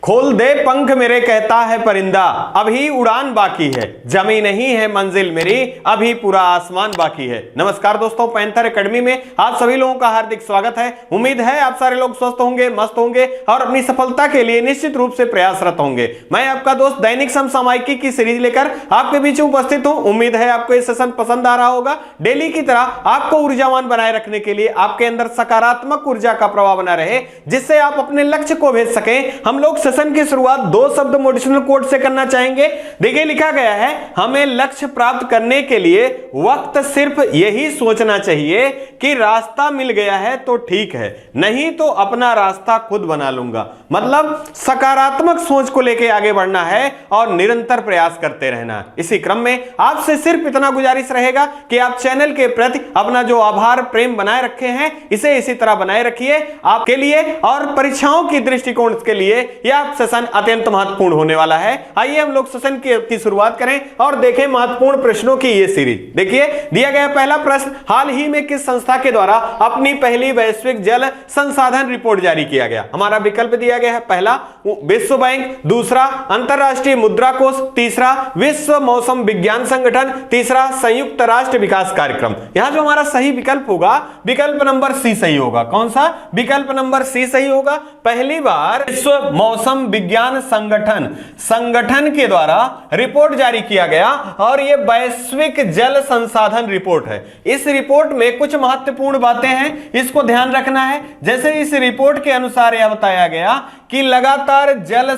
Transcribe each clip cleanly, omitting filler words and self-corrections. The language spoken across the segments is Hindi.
खोल दे पंख मेरे कहता है परिंदा, अभी उड़ान बाकी है, जमी नहीं है मंजिल मेरी, अभी पूरा आसमान बाकी है। नमस्कार दोस्तों, पैंथर एकेडमी में आप सभी लोगों का हार्दिक स्वागत है। उम्मीद है आप सारे लोग स्वस्थ होंगे, मस्त होंगे और अपनी सफलता के लिए निश्चित रूप से प्रयासरत होंगे। मैं आपका दोस्त दैनिक समसामयिकी की सीरीज लेकर आपके बीच उपस्थित हूं। उम्मीद है आपको ये सेशन पसंद आ रहा होगा। डेली की तरह आपको ऊर्जावान बनाए रखने के लिए, आपके अंदर सकारात्मक ऊर्जा का प्रवाह बना रहे, जिससे आप अपने लक्ष्य को भेज सकें, हम लोग सेशन की शुरुआत दो शब्द मोटिवेशनल कोट से करना चाहेंगे। देखिए लिखा गया है, हमें लक्ष्य प्राप्त करने के लिए वक्त सिर्फ यही सोचना चाहिए कि रास्ता मिल गया है तो ठीक है, नहीं तो अपना रास्ता खुद बना लूंगा। मतलब सकारात्मक सोच को लेकर आगे बढ़ना है और निरंतर प्रयास करते रहना है। इसी क्रम में आपसे सिर्फ इतना गुजारिश रहेगा कि आप चैनल के प्रति अपना जो आभार प्रेम बनाए रखे हैं, इसे इसी तरह बनाए रखिए। आपके लिए और परीक्षाओं की दृष्टिकोण के लिए यह सेशन अत्यंत महत्वपूर्ण होने वाला है। आइए हम लोग सेशन की शुरुआत करें और देखें महत्वपूर्ण प्रश्नों की ये सीरीज। देखिए दिया गया पहला प्रश्न, हाल ही में किस संस्था के द्वारा अपनी पहली वैश्विक जल संसाधन रिपोर्ट जारी किया गया? हमारा विकल्प दिया गया है, पहला विश्व बैंक, दूसरा अंतरराष्ट्रीय मुद्रा कोष, तीसरा विश्व मौसम विज्ञान संगठन, तीसरा संयुक्त राष्ट्र विकास कार्यक्रम। यहां जो हमारा सही विकल्प होगा, विकल्प नंबर सी सही होगा। कौन सा? विकल्प नंबर सी सही होगा। पहली बार विश्व मौसम विज्ञान संगठन के द्वारा रिपोर्ट जारी किया गया और यह वैश्विक जल संसाधन रिपोर्ट है। इस रिपोर्ट में कुछ महत्वपूर्ण बातें हैं, इसको ध्यान रखना है। जैसे इस रिपोर्ट के अनुसार यह बताया गया कि लगातार जल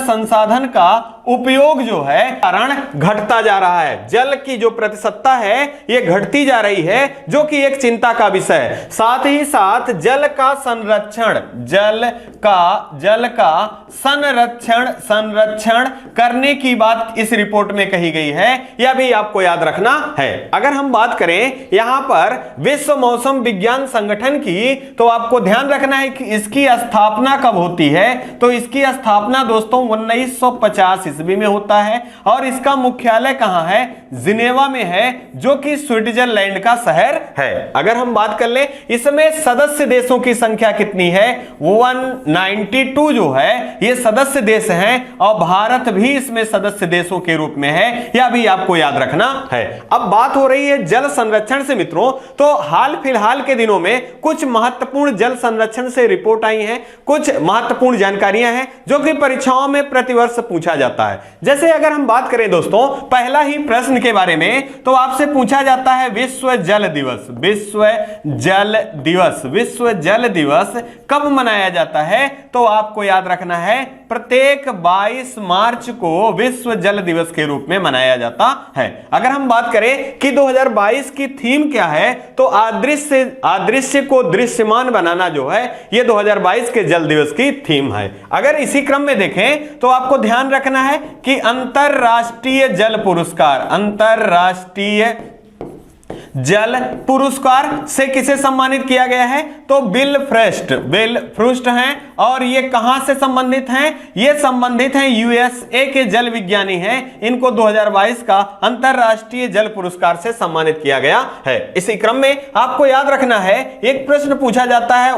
संसाधन का उपयोग जो है कारण घटता जा रहा है। जल की जो प्रतिशतता है यह घटती जा रही है, जो कि एक चिंता का विषय है। साथ ही साथ जल का संरक्षण करने की बात इस रिपोर्ट में कही गई है, यह भी आपको याद रखना है। अगर हम बात करें यहां पर विश्व मौसम विज्ञान संगठन की, तो आपको ध्यान रखना है कि इसकी स्थापना कब होती है। तो इसकी स्थापना दोस्तों 1950 ईस्वी में होता है और इसका मुख्यालय कहां है? जिनेवा में है, जो कि स्विट्जरलैंड का शहर है। अगर हम बात कर ले इसमें सदस्य देशों की संख्या कितनी है? 192 जो है ये सदस्य देश हैं और भारत भी इसमें सदस्य देशों के रूप में है, यह भी आपको याद रखना है। अब बात हो रही है जल संरक्षण से मित्रों, तो हाल फिलहाल के दिनों में कुछ महत्वपूर्ण जल संरक्षण से रिपोर्ट आई हैं, कुछ महत्वपूर्ण जानकारियां हैं जो कि परीक्षाओं में प्रतिवर्ष पूछा जाता है। जैसे अगर हम बात करें दोस्तों पहला ही प्रश्न के बारे में, तो आपसे पूछा जाता है विश्व जल दिवस कब मनाया जाता है? तो आपको याद रखना है प्रत्येक 22 मार्च को विश्व जल दिवस के रूप में मनाया जाता है। अगर हम बात करें कि 2022 की थीम क्या है, तो अदृश्य को दृश्यमान बनाना जो है ये 2022 के जल दिवस की थीम है। अगर इसी क्रम में देखें तो आपको ध्यान रखना है कि अंतरराष्ट्रीय जल पुरस्कार से किसे सम्मानित किया गया है? तो बिल फ्रूस्ट हैं और ये कहां से संबंधित हैं? ये संबंधित हैं यूएसए के जल विज्ञानी हैं। इनको 2022 का अंतरराष्ट्रीय जल पुरस्कार से सम्मानित किया गया है। इसी क्रम में आपको याद रखना है, एक प्रश्न पूछा जाता है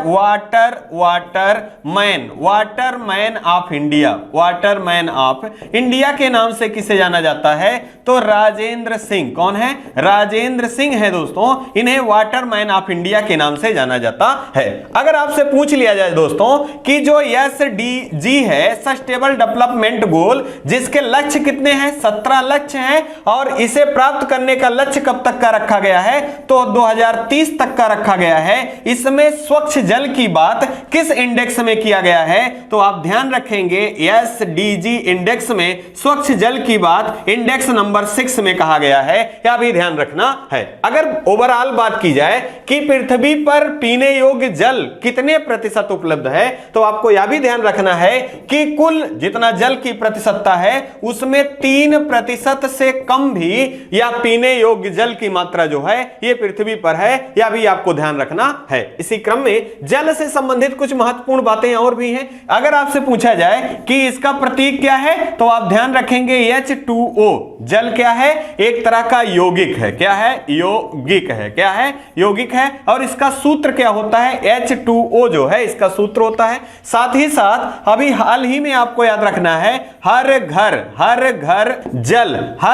वाटरमैन ऑफ इंडिया के नाम से किसे जाना जाता है? तो राजेंद्र सिंह। कौन है? राजेंद्र सिंह है दोस्तों, इन्हें वाटरमैन ऑफ इंडिया के नाम से जाना जाता है। अगर आपसे पूछ लिया जाए दोस्तों कि जो SDG है, सस्टेनेबल डेवलपमेंट गोल, जिसके लक्ष्य कितने हैं? 17 लक्ष्य हैं और इसे प्राप्त करने का लक्ष्य कब तक का रखा गया है? तो 2030 तक का रखा गया है। इसमें स्वच्छ जल की बात किस इंडेक्स में किया गया है? तो आप ध्यान रखेंगे SDG इंडेक्स में स्वच्छ जल की बात इंडेक्स नंबर 6 में कहा गया है, यह भी ध्यान रखना है। अगर ओवरऑल बात की जाए कि पृथ्वी पर पीने योग्य जल कितने प्रतिशत उपलब्ध है, तो आपको यह भी ध्यान रखना है कि कुल जितना जल की प्रतिशतता है उसमें 3% से कम भी या पीने योग्य जल की मात्रा जो है यह पृथ्वी पर है, यह भी आपको ध्यान रखना है। इसी क्रम में जल से संबंधित कुछ महत्वपूर्ण बातें और भी हैं। अगर आपसे पूछा जाए कि इसका प्रतीक क्या है, तो आप ध्यान रखेंगे H2O। जल क्या है? एक तरह का यौगिक है। क्या है? यौगिक है। क्या है? यौगिक है। और इसका सूत्र क्या होता है? H2O जो है इसका सूत्र होता है। साथ ही साथ अभी हाल ही में आपको याद रखना है, हर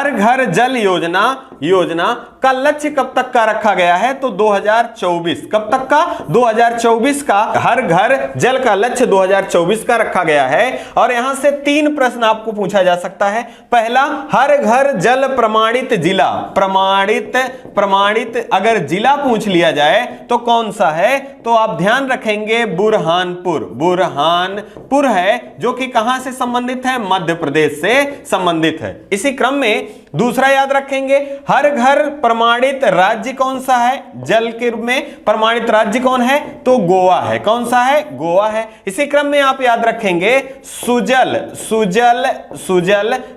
घर जल योजना का लक्ष्य कब तक का रखा गया है? तो 2024। कब तक का? 2024 का हर घर जल का लक्ष्य 2024 का रखा गया है। और यहां से 3 प्रश्न आपको पूछा जा सकता है। पहला, हर घर जल प्रमाणित जिला, प्रमाणित अगर जिला पूछ लिया जाए तो कौन सा है? तो आप ध्यान रखेंगे बुरहानपुर है, जो कि कहां से संबंधित है? मध्य प्रदेश से संबंधित है। इसी क्रम में दूसरा याद रखेंगे, हर घर प्रमाणित राज्य कौन सा है? जल के रूप में प्रमाणित राज्य कौन है? तो गोवा है। कौन सा है? गोवा है। इसी क्रम में आप याद रखेंगे सुजल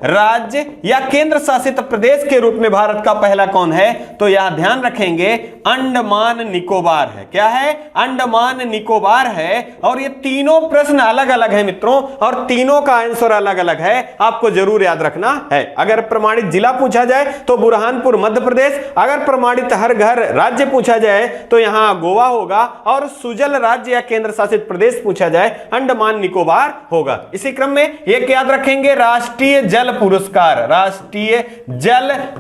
राज्य या केंद्र शासित प्रदेश के रूप में भारत का पहला कौन है? तो यह ध्यान रखेंगे अंडमान निकोबार है। क्या है? अंडमान निकोबार है। और ये तीनों प्रश्न अलग अलग है मित्रों, और तीनों का आंसर अलग अलग है, आपको जरूर याद रखना है। अगर प्रमाणित जिला पूछा जाए तो बुरहानपुर मध्य प्रदेश, अगर प्रमाणित हर घर राज्य पूछा जाए तो यहां गोवा होगा, और सुजल राज्य या केंद्र शासित प्रदेश पूछा जाए अंडमान निकोबार होगा। इसी क्रम में एक याद रखेंगे, राष्ट्रीय जल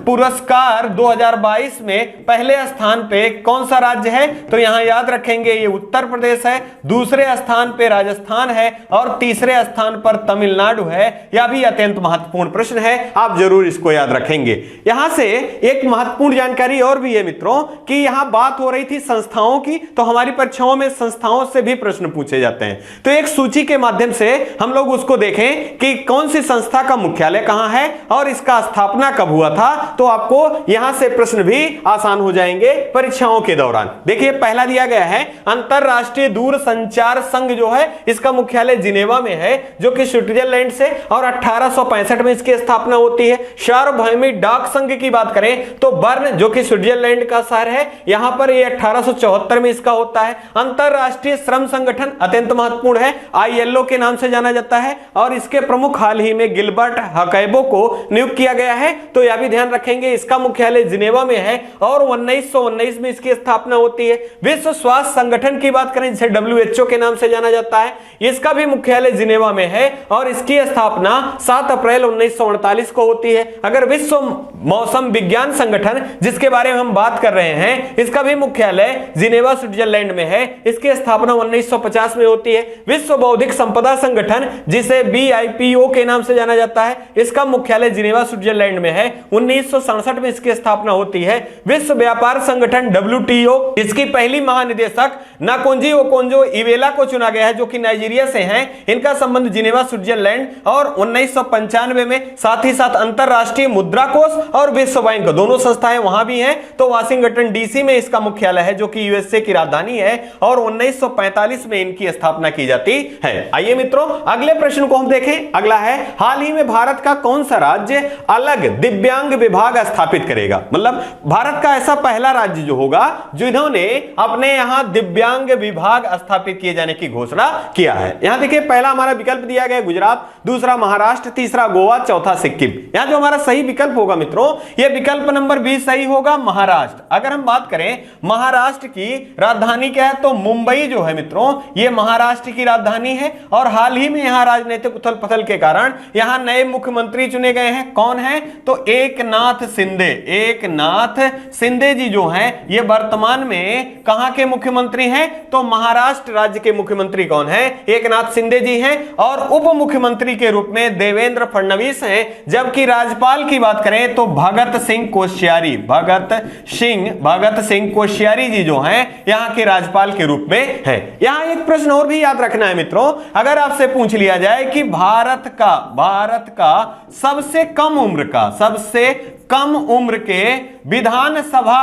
पुरस्कार 2022 में पहले स्थान पे कौन सा राज्य है? तो यहां याद रखेंगे ये उत्तर प्रदेश है, दूसरे स्थान पे राजस्थान है, और तीसरे स्थान पर तमिलनाडु है। यह भी अत्यंत महत्वपूर्ण प्रश्न है, आप जरूर इसको याद रखेंगे। यहां से एक महत्वपूर्ण जानकारी और भी है मित्रों कि यहां बात हो रही थी संस्थाओं की, तो हमारी परीक्षाओं में संस्थाओं से भी प्रश्न पूछे जाते हैं। तो एक सूची के माध्यम से हम लोग उसको देखें कि कौन सी संस्था का मुख्यालय कहां है और इसका स्थापना कब हुआ था, तो आपको यहां से प्रश्न भी आसान हो जाएंगे परीक्षाओं के दौरान। देखिए, पहला दिया गया है अंतरराष्ट्रीय दूरसंचार संघ जो है इसका मुख्यालय जिनेवा में है, जो कि स्विट्जरलैंड से, और 1865 में इसकी स्थापना होती है। सार्वभौमिक डाक संघ की बात करें तो बर्न, जो कि स्विट्जरलैंड का शहर है, यहां पर ये 1874 में इसका होता है। अंतरराष्ट्रीय श्रम संगठन अत्यंत महत्वपूर्ण है, ILO के नाम से जाना जाता है, और इसके प्रमुख हाल ही में गिलबर्ट हकैबो को नियुक्त किया गया है। तो यह भी ध्यान रखेंगे, इसका मुख्यालय जिनेवा में है, और 1919 में इसकी स्थापना होती है। विश्व स्वास्थ्य संगठन की बात करें जिसे WHO के नाम से जाना जाता है, इसका भी मुख्यालय जिनेवा में है, और इसकी स्थापना 7 अप्रैल 1948 को होती है। अगर विश्व मौसम विज्ञान संगठन जिसके बारे में हम बात कर रहे हैं, इसका भी मुख्यालय जिनेवा स्विट्जरलैंड में है, इसकी स्थापना 1950 में होती है। विश्व बौद्धिक संपदा संगठन जिसे BIPO के नाम से जाना जाता है, इसका मुख्यालय जिनेवा स्विट्जरलैंड में है, 1967 में इसकी स्थापना होती है। विश्व व्यापार संगठन WTO, इसकी पहली महानिदेशक नाकोंजी ओकोंजो इवेला को चुना गया है, जो कि नाइजीरिया से हैं। इनका संबंध जिनेवा स्विट्जरलैंड, और 1995 में साथ ही साथ अंतरराष्ट्रीय मुद्रा कोष और विश्व बैंक दोनों संस्थाएं वहां भी हैं, तो वाशिंगटन DC में इसका मुख्यालय है, जो कि USA की राजधानी है, और 1945 में इनकी स्थापना की जाती है। आइए मित्रों, अगले प्रश्न को हम देखें। अगला है, हाल ही में भारत का कौन सा राज्य अलग दिव्यांग विभाग स्थापित करेगा? मतलब भारत का ऐसा पहला राज्य जो होगा जिन्होंने अपने यहां दिव्यांग विभाग स्थापित किए जाने की घोषणा किया है। यहां देखिए, पहला हमारा विकल्प दिया गया गुजरात, दूसरा महाराष्ट्र, तीसरा गोवा, चौथा सिक्किम। यहां जो हमारा सही विकल्प होगा मित्रों, यह विकल्प नंबर 20 सही होगा, महाराष्ट्र। अगर हम बात करें महाराष्ट्र की राजधानी क्या है, तो मुंबई जो है मित्रों, यह महाराष्ट्र की राजधानी है, और हाल ही में यहां राजनीतिक उथल पुथल के कारण यहां नए मुख्यमंत्री चुने गए हैं। कौन है? तो एकनाथ शिंदे जी जो हैं, ये वर्तमान में कहां के मुख्यमंत्री हैं? तो महाराष्ट्र राज्य के मुख्यमंत्री कौन है? एकनाथ शिंदे जी हैं। और उप मुख्यमंत्री के रूप में देवेंद्र फडणवीस हैं। जबकि राज्यपाल की बात करें तो भगत सिंह कोश्यारी जी जो हैं यहां के राज्यपाल के रूप में हैं। यहां एक प्रश्न और भी याद रखना है मित्रों, अगर आपसे पूछ लिया जाए कि भारत का सबसे कम उम्र के विधानसभा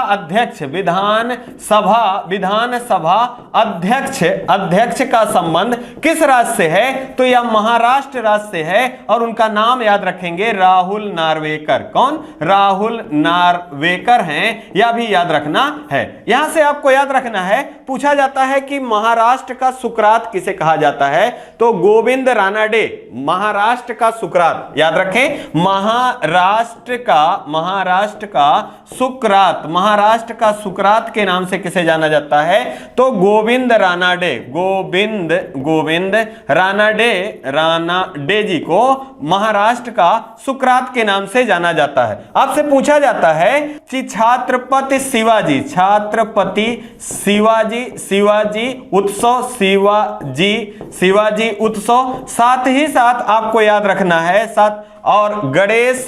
अध्यक्ष का संबंध किस राज्य से है? तो यह महाराष्ट्र राज्य से है और उनका नाम याद रखेंगे राहुल नार्वेकर। कौन? राहुल नार्वेकर हैं, यह भी याद रखना है। यहां से आपको याद रखना है, पूछा जाता है कि महाराष्ट्र का सुकरात किसे कहा जाता है? तो गोविंद रानाडे महाराष्ट्र का सुकरात, याद रखें, महाराष्ट्र का सुकरात के नाम से किसे जाना जाता है? तो गोविंद रानाडे जी को महाराष्ट्र का सुकरात के नाम से जाना जाता है। आपसे पूछा जाता है कि छत्रपति शिवाजी उत्सव, साथ ही साथ आपको याद रखना है और गणेश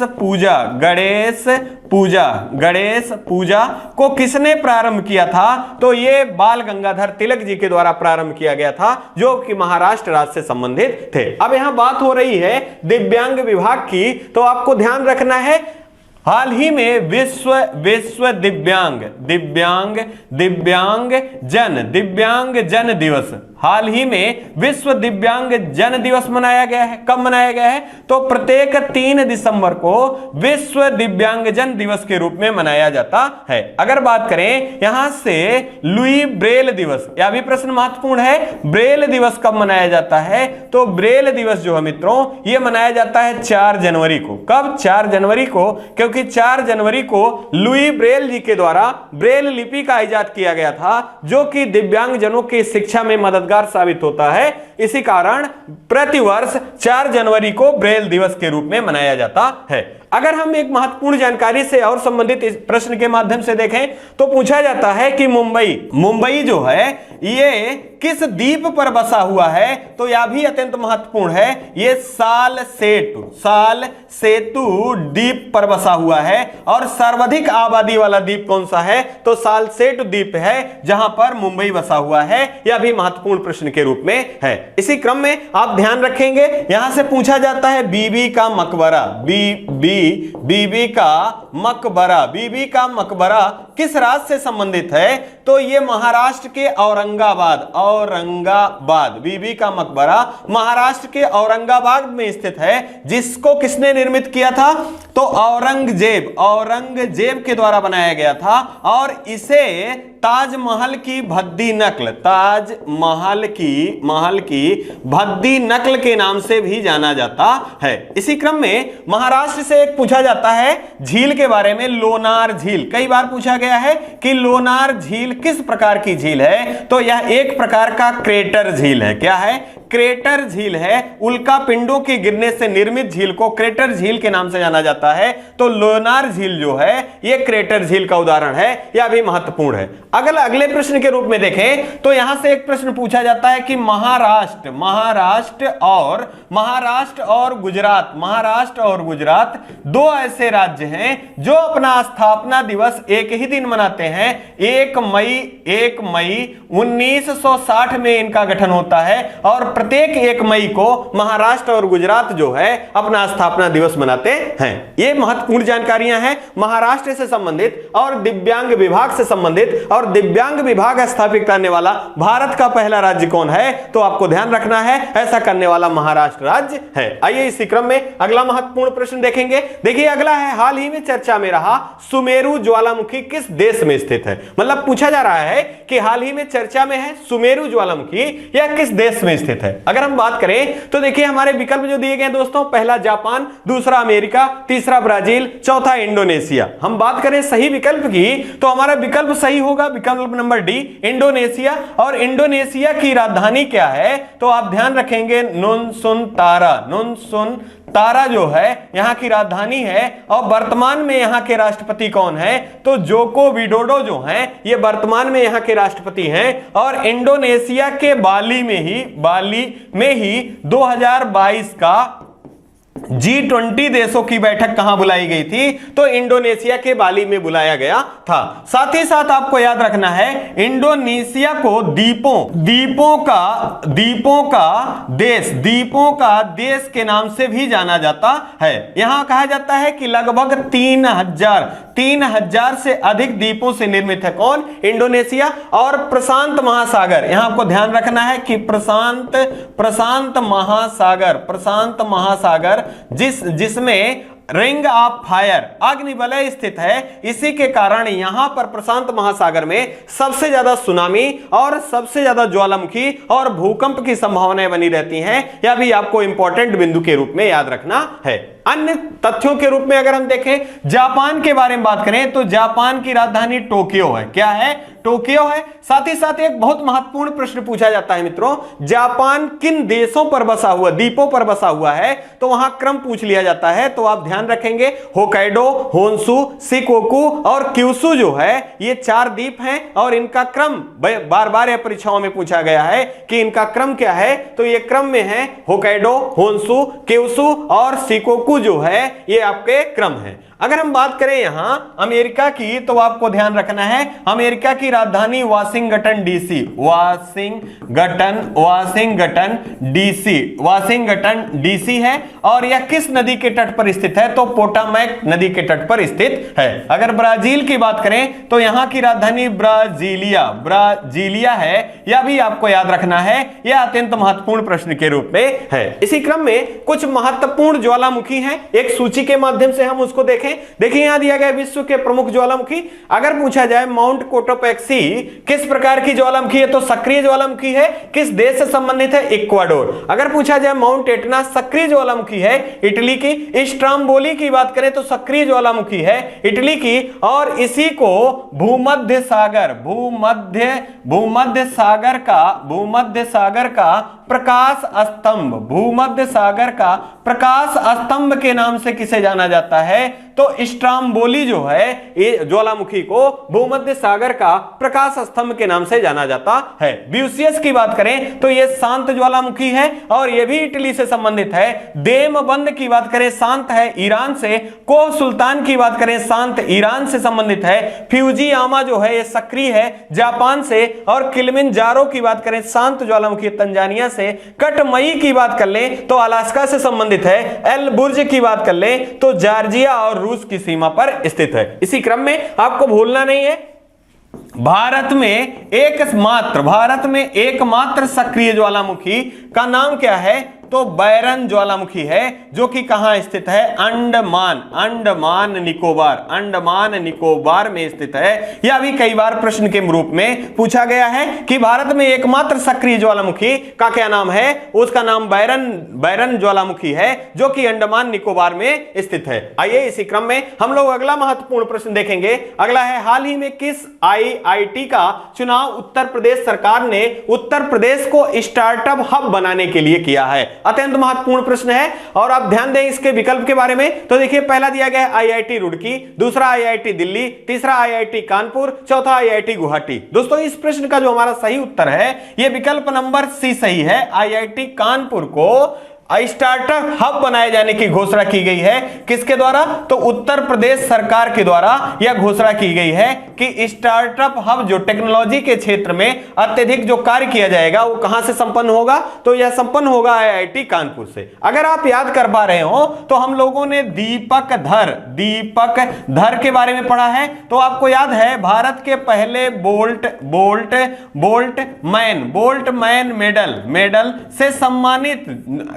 पूजा को किसने प्रारंभ किया था? तो ये बाल गंगाधर तिलक जी के द्वारा प्रारंभ किया गया था, जो कि महाराष्ट्र राज्य से संबंधित थे। अब यहां बात हो रही है दिव्यांग विभाग की, तो आपको ध्यान रखना है हाल ही में विश्व दिव्यांग जन दिवस, हाल ही में विश्व दिव्यांग जन दिवस मनाया गया है। कब मनाया गया है? तो प्रत्येक 3 दिसंबर को विश्व दिव्यांग जन दिवस के रूप में मनाया जाता है। अगर बात करें यहां से लुई ब्रेल दिवस, यह भी प्रश्न महत्वपूर्ण है, ब्रेल दिवस कब मनाया जाता है? तो ब्रेल दिवस जो है मित्रों, यह मनाया जाता है 4 जनवरी को। कब? 4 जनवरी को, क्योंकि 4 जनवरी को लुई ब्रेल जी के द्वारा ब्रेल लिपि का इजाद किया गया था, जो कि दिव्यांग जनों की शिक्षा में मददगार साबित होता है। इसी कारण प्रतिवर्ष 4 जनवरी को ब्रेल दिवस के रूप में मनाया जाता है। अगर हम एक महत्वपूर्ण जानकारी से और संबंधित इस प्रश्न के माध्यम से देखें तो पूछा जाता है कि मुंबई जो है ये किस द्वीप पर बसा हुआ है? तो यह भी अत्यंत महत्वपूर्ण है, ये साल सेतु द्वीप पर बसा हुआ है। और सर्वाधिक आबादी वाला द्वीप कौन सा है? तो साल सेतु द्वीप है, जहां पर मुंबई बसा हुआ है। यह भी महत्वपूर्ण प्रश्न के रूप में है। इसी क्रम में आप ध्यान रखेंगे, यहां से पूछा जाता है बीबी का मकबरा किस राज्य से संबंधित है? तो ये महाराष्ट्र के औरंगाबाद, बीबी का मकबरा महाराष्ट्र के औरंगाबाद में स्थित है, जिसको किसने निर्मित किया था? तो औरंगजेब के द्वारा बनाया गया था। और इसे ताजमहल की भद्दी नकल के नाम से भी जाना जाता है। इसी क्रम में महाराष्ट्र से एक पूछा जाता है झील के बारे में, लोनार झील। कई बार पूछा गया है कि लोनार झील किस प्रकार की झील है? तो यह एक प्रकार का क्रेटर झील है। क्या है? क्रेटर झील है। उल्का पिंडों के गिरने से निर्मित झील को क्रेटर झील के नाम से जाना जाता है। तो लोनार झील जो है यह क्रेटर झील का उदाहरण है, यह भी महत्वपूर्ण है। अगले प्रश्न के रूप में देखें तो यहां से एक प्रश्न पूछा जाता है कि महाराष्ट्र और गुजरात 2 ऐसे राज्य हैं जो अपना स्थापना दिवस एक ही दिन मनाते हैं। 1 मई 1960 में इनका गठन होता है और प्रत्येक 1 मई को महाराष्ट्र और गुजरात जो है अपना स्थापना दिवस मनाते हैं। ये महत्वपूर्ण जानकारियां हैं महाराष्ट्र से संबंधित और दिव्यांग विभाग से संबंधित। और दिव्यांग विभाग स्थापित करने वाला भारत का पहला राज्य कौन है? तो आपको ध्यान रखना है, ऐसा करने वाला महाराष्ट्र राज्य है। आइए इसी क्रम में अगला महत्वपूर्ण प्रश्न देखेंगे। देखिए अगला है, हाल ही में चर्चा में रहा सुमेरु ज्वालामुखी किस देश में स्थित है? मतलब पूछा जा रहा है कि हाल ही में चर्चा में है सुमेरु ज्वालामुखी, यह किस देश में स्थित है? अगर हम बात करें तो देखिए हमारे विकल्प जो दिए गए दोस्तों, पहला जापान, दूसरा अमेरिका, तीसरा ब्राजील, चौथा इंडोनेशिया। हम बात करें सही विकल्प की तो हमारा विकल्प सही होगा विकल्प नंबर डी, इंडोनेशिया। और इंडोनेशिया की राजधानी क्या है? तो आप ध्यान रखेंगे नुनसुन तारा जो है यहां की राजधानी है। और वर्तमान में यहां के राष्ट्रपति कौन है? तो जोको विडोडो जो हैं ये वर्तमान में यहां के राष्ट्रपति हैं। और इंडोनेशिया के बाली में ही 2022 का G20 देशों की बैठक कहां बुलाई गई थी? तो इंडोनेशिया के बाली में बुलाया गया था। साथ ही साथ आपको याद रखना है, इंडोनेशिया को द्वीपों का देश के नाम से भी जाना जाता है। यहां कहा जाता है कि लगभग 3000 से अधिक द्वीपों से निर्मित है कौन? इंडोनेशिया। और प्रशांत महासागर, यहां आपको ध्यान रखना है कि प्रशांत महासागर जिसमें रिंग ऑफ फायर, अग्निवलय स्थित है, इसी के कारण यहां पर प्रशांत महासागर में सबसे ज्यादा सुनामी और सबसे ज्यादा ज्वालामुखी और भूकंप की संभावनाएं बनी रहती हैं। यह भी आपको इंपॉर्टेंट बिंदु के रूप में याद रखना है। अन्य तथ्यों के रूप में अगर हम देखें, जापान के बारे में बात करें तो जापान की राजधानी टोक्यो है। क्या है? टोक्यो है। साथ ही साथ एक बहुत महत्वपूर्ण प्रश्न पूछा जाता है मित्रों, जापान किन देशों पर बसा हुआ, द्वीपों पर बसा हुआ है? तो वहां क्रम पूछ लिया जाता है, तो आप ध्यान रखेंगे होकाइडो, होन्शु, शिकोकू और क्यूशु जो है, ये 4 द्वीप हैं और इनका क्रम बार बार परीक्षाओं में पूछा गया है कि इनका क्रम क्या है। तो ये क्रम में है होकाइडो, होन्शु, क्यूशु और शिकोकू जो है, ये आपके क्रम है। अगर हम बात करें यहां अमेरिका की, तो आपको ध्यान रखना है, अमेरिका की राजधानी वाशिंगटन डीसी है। और यह किस नदी के तट पर स्थित है? तो पोटामैक नदी के तट पर स्थित है। अगर ब्राजील की बात करें तो यहां की राजधानी ब्राजीलिया है। यह भी आपको याद रखना है, यह अत्यंत महत्वपूर्ण प्रश्न के रूप में है। इसी क्रम में कुछ महत्वपूर्ण ज्वालामुखी हैं, एक सूची के माध्यम से हम उसको देखें। देखिए यहां दिया गया विश्व के प्रमुख ज्वालामुखी। अगर पूछा जाए माउंट कोटोपैक्सी किस प्रकार की ज्वालामुखी है? तो सक्रिय ज्वालामुखी है। किस देश से संबंधित है? इक्वाडोर। अगर पूछा जाए माउंट एटना सक्रिय ज्वालामुखी है, इटली की। स्ट्राम्बोली की बात करें तो सक्रिय ज्वालामुखी है, इटली की। और इसी को भूमध्य सागर का प्रकाश स्तंभ के नाम से किसे जाना जाता है? तो स्ट्राम्बोली जो है, ये ज्वालामुखी को भूमध्य सागर का प्रकाश स्तंभ के नाम से जाना जाता है। ब्यूसियस की बात करें तो ये शांत ज्वालामुखी है और ये भी इटली से संबंधित है। देमबंद की बात करें शांत है, ईरान से। कोह सुल्तान की बात करें शांत, ईरान से संबंधित है। फ्यूजियामा जो है ये सक्रिय है, जापान से। और किलिमंजारो की बात करें शांत ज्वालामुखी, तंजानिया से। कटमई की बात कर लें तो अलास्का से संबंधित है। एल बुर्ज की बात कर लें तो जॉर्जिया और रूस की सीमा पर स्थित है। इसी क्रम में आपको भूलना नहीं है, भारत में एकमात्र सक्रिय ज्वालामुखी का नाम क्या है? तो बैरन ज्वालामुखी है, जो कि कहां स्थित है? अंडमान निकोबार में स्थित है। यह भी कई बार प्रश्न के रूप में पूछा गया है कि भारत में एकमात्र सक्रिय ज्वालामुखी का क्या नाम है? उसका नाम बैरन ज्वालामुखी है, जो कि अंडमान निकोबार में स्थित है। आइए इसी क्रम में हम लोग अगला महत्वपूर्ण प्रश्न देखेंगे। अगला है, हाल ही में किस IIT का चुनाव उत्तर प्रदेश सरकार ने उत्तर प्रदेश को स्टार्टअप हब बनाने के लिए किया है? अत्यंत महत्वपूर्ण प्रश्न है और आप ध्यान दें इसके विकल्प के बारे में। तो देखिए, पहला दिया गया है IIT रुड़की, दूसरा IIT दिल्ली, तीसरा IIT कानपुर, चौथा IIT गुवाहाटी। दोस्तों इस प्रश्न का जो हमारा सही उत्तर है, यह विकल्प नंबर सी सही है। IIT कानपुर को स्टार्टअप हब बनाए जाने की घोषणा की गई है। किसके द्वारा? तो उत्तर प्रदेश सरकार के द्वारा यह घोषणा की गई है कि स्टार्टअप हब जो टेक्नोलॉजी के क्षेत्र में अत्यधिक जो कार्य किया जाएगा वो कहां से संपन्न होगा? तो यह संपन्न होगा IIT कानपुर से। अगर आप याद कर पा रहे हो तो हम लोगों ने दीपक धर के बारे में पढ़ा है। तो आपको याद है भारत के पहले बोल्ट मैन मेडल से सम्मानित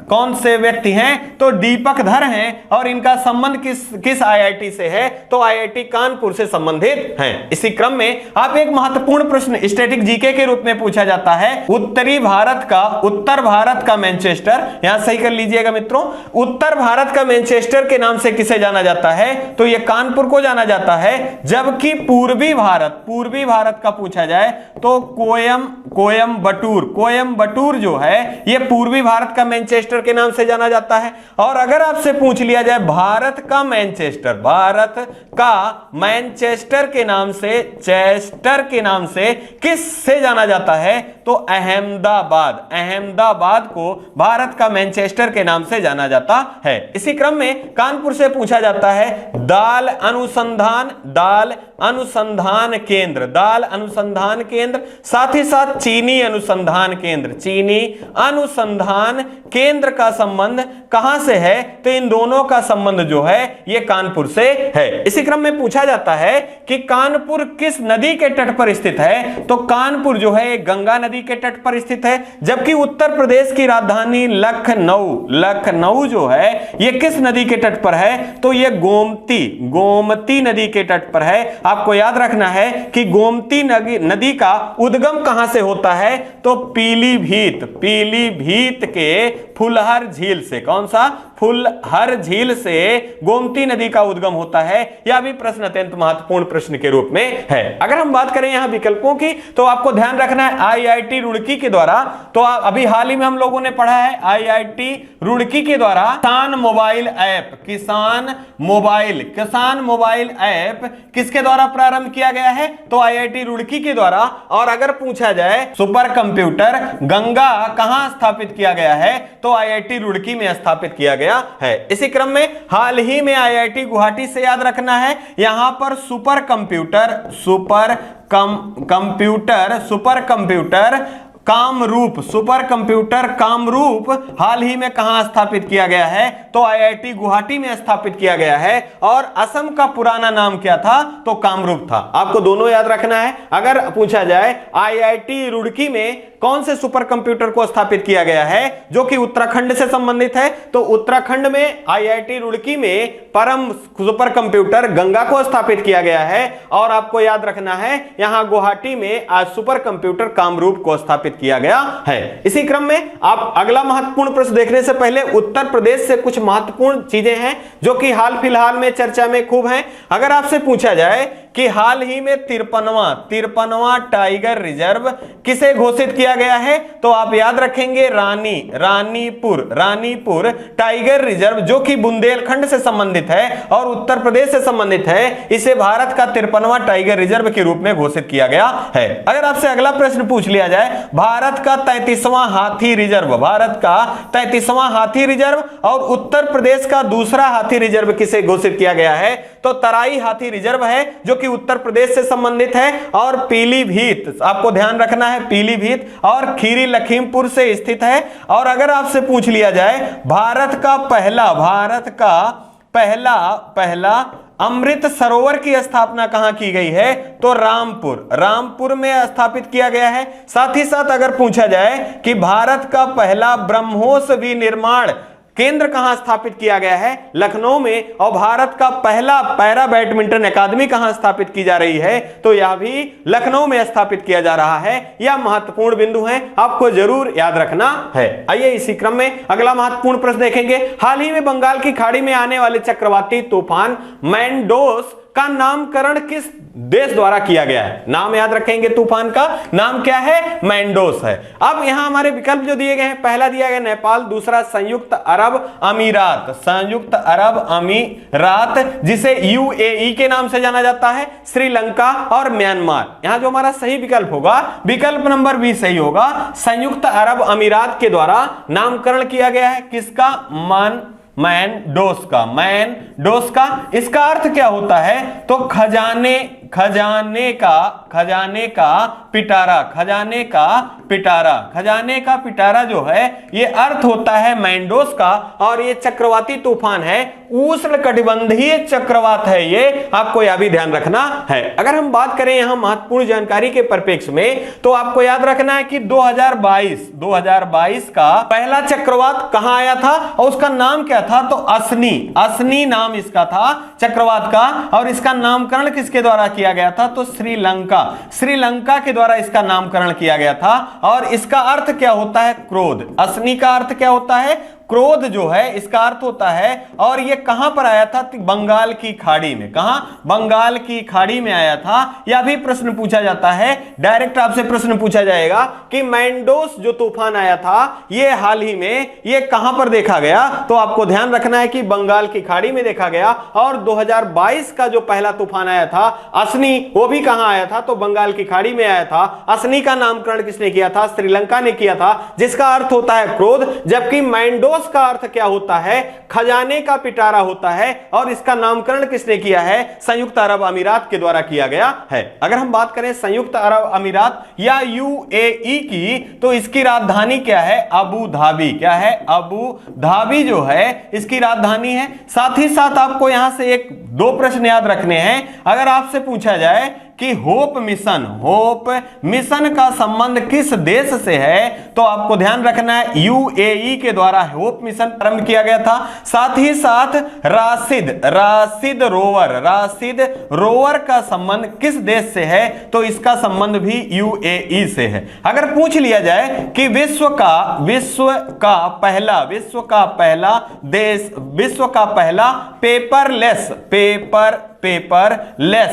कौन से व्यक्ति हैं? तो दीपक धर हैं। और इनका संबंध किस IIT से है? तो IIT कानपुर से संबंधित हैं। इसी क्रम में आप एक महत्वपूर्ण प्रश्न स्टैटिक जीके के रूप में पूछा जाता है, उत्तर भारत का मैनचेस्टर, यहां सही कर लीजिएगा मित्रों, उत्तर भारत का मैनचेस्टर के नाम से किसे जाना जाता है? तो यह कानपुर को जाना जाता है। जबकि पूर्वी भारत का पूछा जाए तो कोयम्बटूर जो है यह पूर्वी भारत का मैनचेस्टर के नाम से जाना जाता है। और अगर आपसे पूछ लिया जाए भारत का मैनचेस्टर के नाम से, चेस्टर के नाम से किस से जाना जाता है? तो अहमदाबाद, अहमदाबाद को भारत का मैनचेस्टर के नाम से जाना जाता है। इसी क्रम में कानपुर से पूछा जाता है दाल अनुसंधान, दाल अनुसंधान केंद्र, दाल अनुसंधान केंद्र, साथ ही साथ चीनी अनुसंधान केंद्र, चीनी अनुसंधान केंद्र का संबंध कहां से है? तो इन दोनों का संबंध जो है ये कानपुर से है। इसी क्रम में पूछा जाता है कि कानपुर किस नदी के तट पर स्थित है? तो कानपुर जो है गंगा नदी के तट पर स्थित है, जबकि उत्तर प्रदेश की राजधानी लखनऊ, लखनऊ जो है ये किस नदी के तट पर है? तो ये गोमती, गोमती नदी के तट पर है। आपको याद रखना है कि गोमती नदी का उद्गम कहां से होता है? तो पीलीभीत, पीलीभीत के फुलहर झील से। कौन सा? फुलहर झील से गोमती नदी का उद्गम होता है। यह भी प्रश्न अत्यंत महत्वपूर्ण प्रश्न के रूप में है। अगर हम बात करें यहां विकल्पों की, तो आपको ध्यान रखना है आईआईटी रुड़की के द्वारा, तो अभी हाल ही में हम लोगों ने पढ़ा है आईआईटी रुड़की के द्वारा किसान मोबाइल ऐप, किसान मोबाइल ऐप किसके द्वारा प्रारंभ किया गया है? तो आईआईटी रुड़की के द्वारा। और अगर पूछा जाए सुपर कंप्यूटर गंगा कहां स्थापित किया गया है? तो आईआईटी रुड़की में स्थापित किया गया है। इसी क्रम में हाल ही में आईआईटी गुवाहाटी से याद रखना है, यहां पर सुपर कंप्यूटर कामरूप हाल ही में कहां स्थापित किया गया है? तो आईआईटी गुवाहाटी में स्थापित किया गया है। और असम का पुराना नाम क्या था? तो कामरूप था। आपको दोनों याद रखना है। अगर पूछा जाए आईआईटी रुड़की में कौन से सुपर कंप्यूटर को स्थापित किया गया है जो कि उत्तराखंड से संबंधित है? तो उत्तराखंड में आईआईटी रुड़की में परम सुपर कंप्यूटर गंगा को स्थापित किया गया है। और आपको याद रखना है यहां गुवाहाटी में आज सुपर कंप्यूटर कामरूप को स्थापित किया गया है। इसी क्रम में आप अगला महत्वपूर्ण प्रश्न देखने से पहले उत्तर प्रदेश से कुछ महत्वपूर्ण चीजें हैं जो कि हाल फिलहाल में चर्चा में खूब हैं। अगर आपसे पूछा जाए कि हाल ही में 53वां टाइगर रिजर्व किसे घोषित किया गया है? तो आप याद रखेंगे रानीपुर टाइगर रिजर्व, जो कि बुंदेलखंड से संबंधित है और उत्तर प्रदेश से संबंधित है। इसे भारत का 53वां टाइगर रिजर्व के रूप में घोषित किया गया है। अगर आपसे अगला प्रश्न पूछ लिया जाए भारत का 33वां हाथी रिजर्व, भारत का 33वां हाथी रिजर्व और उत्तर प्रदेश का दूसरा हाथी रिजर्व किसे घोषित किया गया है? तो तराई हाथी रिजर्व है जो कि उत्तर प्रदेश से संबंधित है। और पीलीभीत, आपको ध्यान रखना है, पीलीभीत और खीरी लखीमपुर से स्थित है। और अगर आपसे पूछ लिया जाए भारत का पहला अमृत सरोवर की स्थापना कहां की गई है? तो रामपुर में स्थापित किया गया है। साथ ही साथ अगर पूछा जाए कि भारत का पहला ब्रह्मोस विनिर्माण केंद्र कहां स्थापित किया गया है? लखनऊ में। और भारत का पहला पैरा बैडमिंटन अकादमी कहां स्थापित की जा रही है? तो यह भी लखनऊ में स्थापित किया जा रहा है। यह महत्वपूर्ण बिंदु है, आपको जरूर याद रखना है। आइए इसी क्रम में अगला महत्वपूर्ण प्रश्न देखेंगे। हाल ही में बंगाल की खाड़ी में आने वाले चक्रवाती तूफान मैंडोस का नामकरण किस देश द्वारा किया गया है? नाम याद रखेंगे, तूफान का नाम क्या है? मैंडोस है। अब यहां हमारे विकल्प जो दिए गए हैं, पहला दिया गया नेपाल, दूसरा संयुक्त अरब अमीरात जिसे यूएई के नाम से जाना जाता है, श्रीलंका और म्यांमार। यहां जो हमारा सही विकल्प होगा, विकल्प नंबर बी सही होगा। संयुक्त अरब अमीरात के द्वारा नामकरण किया गया है। किसका? मैंडोस का। इसका अर्थ क्या होता है? तो खजाने का पिटारा जो है ये अर्थ होता है मैंडोस का। और ये चक्रवाती तूफान है, उष्णकटिबंधीय चक्रवात है ये, आपको यह भी ध्यान रखना है। अगर हम बात करें यहां महत्वपूर्ण जानकारी के परिप्रेक्ष्य में, तो आपको याद रखना है कि 2022 का पहला चक्रवात कहां आया था और उसका नाम क्या था? तो असनी नाम इसका था चक्रवात का। और इसका नामकरण किसके द्वारा किया गया था? तो श्रीलंका के द्वारा इसका नामकरण किया गया था। और इसका अर्थ क्या होता है? क्रोध। असनी का अर्थ क्या होता है? क्रोध जो है इसका अर्थ होता है, और ये कहां पर आया था? बंगाल की खाड़ी में। कहां? बंगाल की खाड़ी में आया था। यह भी प्रश्न पूछा जाता है, डायरेक्ट आपसे प्रश्न पूछा जाएगा कि मैंडोस जो तूफान आया था ये हाल ही में ये कहां पर देखा गया? तो आपको ध्यान रखना है कि बंगाल की खाड़ी में देखा गया। और 2022 का जो पहला तूफान आया था असनी, वो भी कहां आया था? तो बंगाल की खाड़ी में आया था। असनी का नामकरण किसने किया था? श्रीलंका ने किया था, जिसका अर्थ होता है क्रोध। जबकि मैंडोस का अर्थ क्या होता है? खजाने का पिटारा होता है। और इसका नामकरण किसने किया है? संयुक्त अरब अमीरात के द्वारा किया गया है। अगर हम बात करें संयुक्त अरब अमीरात या यूएई की, तो इसकी राजधानी क्या है? Abu Dhabi. क्या है? अबू धाबी जो है इसकी राजधानी है। साथ ही साथ आपको यहां से एक दो प्रश्न याद रखने हैं। अगर आपसे पूछा जाए कि होप मिशन का संबंध किस देश से है, तो आपको ध्यान रखना है यूएई के द्वारा होप मिशन प्रारंभ किया गया था। साथ ही साथ राशिद रोवर का संबंध किस देश से है, तो इसका संबंध भी यूएई से है। अगर पूछ लिया जाए कि विश्व का पहला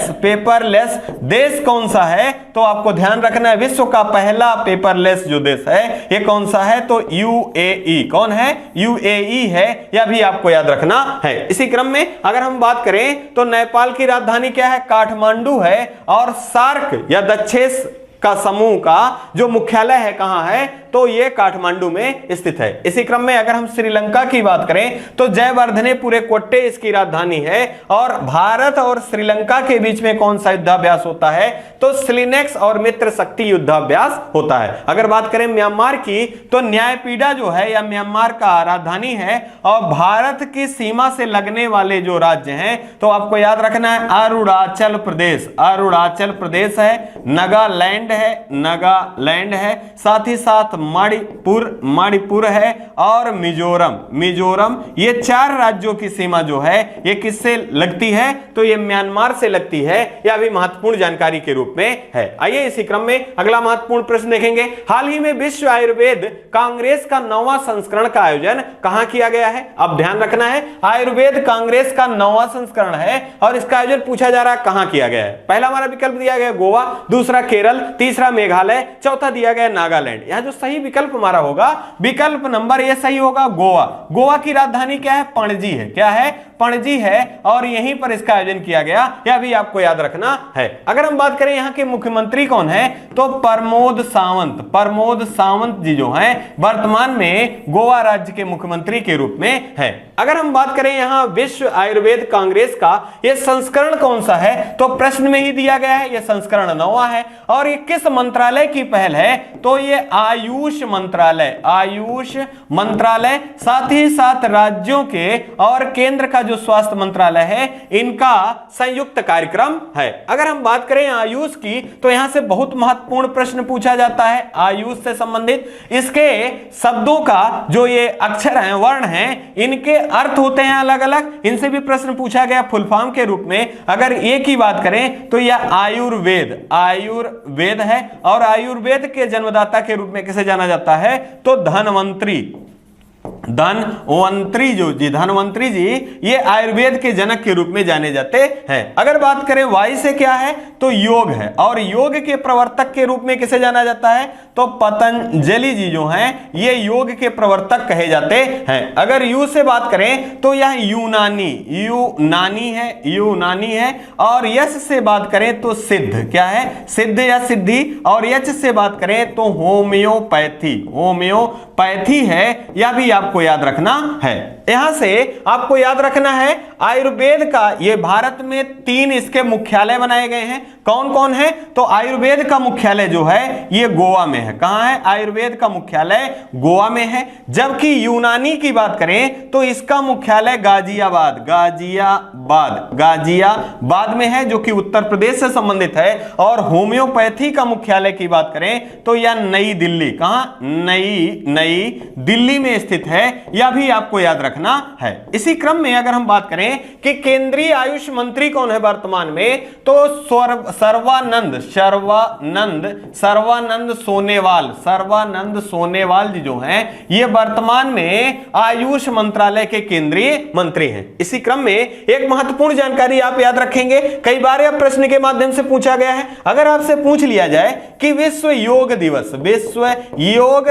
पेपरलेस देश कौन सा है, तो आपको ध्यान रखना है विश्व का पहला पेपरलेस जो देश है ये कौन सा है? तो यूएई। कौन है? यूएई है। यह भी आपको याद रखना है। इसी क्रम में अगर हम बात करें तो नेपाल की राजधानी क्या है? काठमांडू है। और सार्क या दक्षेस का समूह का जो मुख्यालय है कहां है? तो ये काठमांडू में स्थित है। इसी क्रम में अगर हम श्रीलंका की बात करें तो जयवर्धनेपुरे कोट्टे इसकी राजधानी है। और भारत और श्रीलंका के बीच में कौन सा युद्धाभ्यास होता है? तो स्लिनेक्स और मित्र शक्ति युद्धाभ्यास होता है। अगर बात करें म्यांमार की, तो न्यायपीड़ा जो है या म्यांमार का राजधानी है। और भारत की सीमा से लगने वाले जो राज्य हैं, तो आपको याद रखना है अरुणाचल प्रदेश है, नागालैंड है, साथ ही साथ मणिपुर है और मिजोरम। ये चार राज्यों की सीमा जो है ये किससे लगती है? तो ये म्यांमार से लगती है। यह भी महत्वपूर्ण जानकारी के रूप में है। आइए इसी क्रम में अगला महत्वपूर्ण प्रश्न देखेंगे। हाल ही में विश्व आयुर्वेद कांग्रेस का 9वां संस्करण का आयोजन कहां किया गया है? अब ध्यान रखना है आयुर्वेद कांग्रेस का 9वां संस्करण है और इसका आयोजन पूछा जा रहा है कहां किया गया है। पहला हमारा विकल्प दिया गया गोवा, दूसरा केरल, तीसरा मेघालय, चौथा दिया गया नागालैंड। यहां जो सही विकल्प हमारा होगा, विकल्प नंबर ये सही होगा गोवा। गोवा की राजधानी क्या है? पणजी है। क्या है? पणजी है। और यहीं पर इसका आयोजन किया गया, यह भी आपको याद रखना है। अगर हम बात करें यहां के मुख्यमंत्री कौन है, तो प्रमोद सावंत जी जो हैं वर्तमान में गोवा राज्य के मुख्यमंत्री के रूप में है। अगर हम बात करें यहां विश्व आयुर्वेद कांग्रेस का यह संस्करण कौन सा है, तो प्रश्न में ही दिया गया है, यह संस्करण 9वां है। और ये किस मंत्रालय की पहल है? तो ये आयुष मंत्रालय, साथ ही साथ राज्यों के और केंद्र का जो स्वास्थ्य मंत्रालय है इनका संयुक्त कार्यक्रम है। अगर हम बात करें आयुष की, तो यहां से बहुत महत्वपूर्ण प्रश्न पूछा जाता है आयुष से संबंधित। इसके शब्दों का जो ये अक्षर हैं, वर्ण हैं, इनके अर्थ होते हैं अलग अलग। इनसे भी प्रश्न पूछा गया फुल फॉर्म के रूप में। अगर एक ही बात करें तो यह आयुर्वेद है। और आयुर्वेद के जन्मदाता के रूप में किसे जाना जाता है? तो धन्वंतरी जी ये आयुर्वेद के जनक के रूप में जाने जाते हैं। अगर बात करें वाई से क्या है, तो योग है। और योग के प्रवर्तक के रूप में किसे जाना जाता है? तो पतंजलि जी जो हैं ये योग के प्रवर्तक कहे जाते हैं। अगर यू से बात करें तो यह यूनानी है। और यश से बात करें तो सिद्ध। क्या है? सिद्ध या सिद्धि। और यच से बात करें तो होम्योपैथी है। यह भी आपको याद रखना है। यहां से आपको याद रखना है आयुर्वेद का ये भारत में 3 इसके मुख्यालय बनाए गए हैं। कौन कौन है? तो आयुर्वेद का मुख्यालय जो है ये गोवा में है। कहां है? आयुर्वेद का मुख्यालय गोवा में है। जबकि यूनानी की बात करें तो इसका मुख्यालय गाजियाबाद में है, जो कि उत्तर प्रदेश से संबंधित है। और होम्योपैथी का मुख्यालय की बात करें तो यह नई दिल्ली, कहां? नई दिल्ली में स्थित है। है, यह भी आपको याद रखना है। इसी क्रम में अगर हम बात करें कि केंद्रीय आयुष मंत्री कौन है वर्तमान में, तो सर्वानंद सोनेवाल जी जो हैं, ये वर्तमान में आयुष मंत्रालय के केंद्रीय मंत्री हैं। इसी क्रम में एक महत्वपूर्ण जानकारी आप याद रखेंगे, कई बार यह प्रश्न के माध्यम से पूछा गया है। अगर आपसे पूछ लिया जाए कि विश्व योग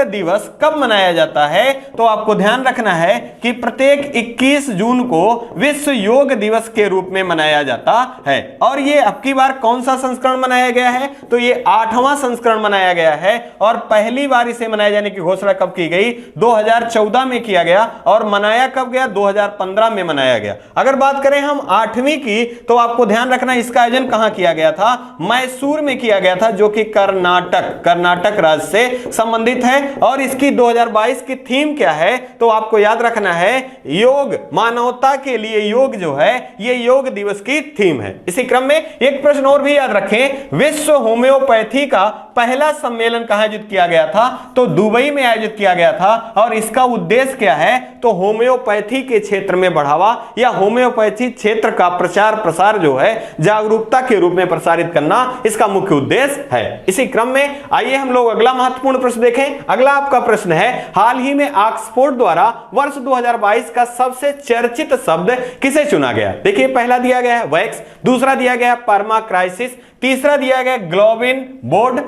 दिवस कब मनाया जाता है, तो आपको ध्यान रखना है कि प्रत्येक 21 जून को विश्व योग दिवस के रूप में मनाया जाता है। और ये अब की बार कौन सा संस्करण मनाया गया है, तो ये 8वां संस्करण मनाया गया है। और पहली बार इसे मनाए जाने की घोषणा कब की गई, 2014 में किया गया। और मनाया कब गया, 2015 में मनाया गया। अगर बात करें हम 8वीं की, तो आपको ध्यान रखना इसका आयोजन कहां किया गया था, मैसूर में किया गया था, जो कि कर्नाटक राज्य से संबंधित है। और इसकी 2022 की थीम क्या है, तो आपको याद रखना है योग, मानवता के लिए योग जो है, ये योग दिवस की थीम है। इसी क्रम में एक प्रश्न और भी याद रखें, विश्व होम्योपैथी का पहला सम्मेलन कहां आयोजित किया गया था, तो दुबई में आयोजित किया गया था। और इसका उद्देश्य क्या है, तो होम्योपैथी के क्षेत्र में बढ़ावा या होम्योपैथी क्षेत्र का प्रचार प्रसार जो है, जागरूकता के रूप में प्रसारित करना इसका मुख्य उद्देश्य है। इसी क्रम में आइए हम लोग अगला महत्वपूर्ण प्रश्न देखें। अगला आपका प्रश्न है, हाल ही में ऑक्सफोर्ड द्वारा वर्ष 2022 का सबसे चर्चित शब्द किसे चुना गया। देखिए, पहला दिया गया है वैक्स, दूसरा दिया गया पर्मा क्राइसिस, तीसरा दिया गया ग्लोबिन बोर्ड,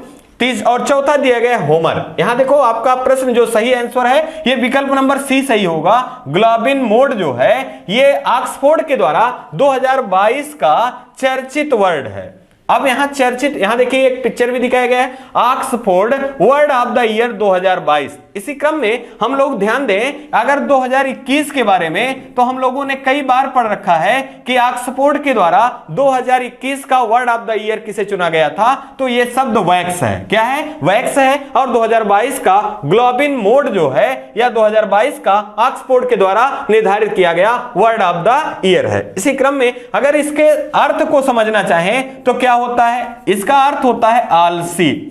और चौथा दिया गया होमर। यहां देखो, आपका प्रश्न जो सही आंसर है, ये विकल्प नंबर सी सही होगा। ग्लोबिन मोड जो है, ये ऑक्सफोर्ड के द्वारा 2022 का चर्चित वर्ड है। अब यहां चर्चित, यहां देखिए एक पिक्चर भी दिखाया गया है, Oxford word of the year 2022। इसी क्रम में हम लोग ध्यान दें, अगर 2021 के बारे में, तो हम लोगों ने कई बार पढ़ रखा है कि ऑक्सफोर्ड के द्वारा 2021 का वर्ड ऑफ द ईयर किसे चुना गया था, तो ये शब्द वैक्स है। क्या है, वैक्स है। और 2022 का ग्लोबिन मोड जो है, या 2022 का ऑक्सफोर्ड के द्वारा निर्धारित किया गया वर्ड ऑफ द ईयर है। इसी क्रम में अगर इसके अर्थ को समझना चाहें, तो क्या होता है, इसका अर्थ होता है आलसी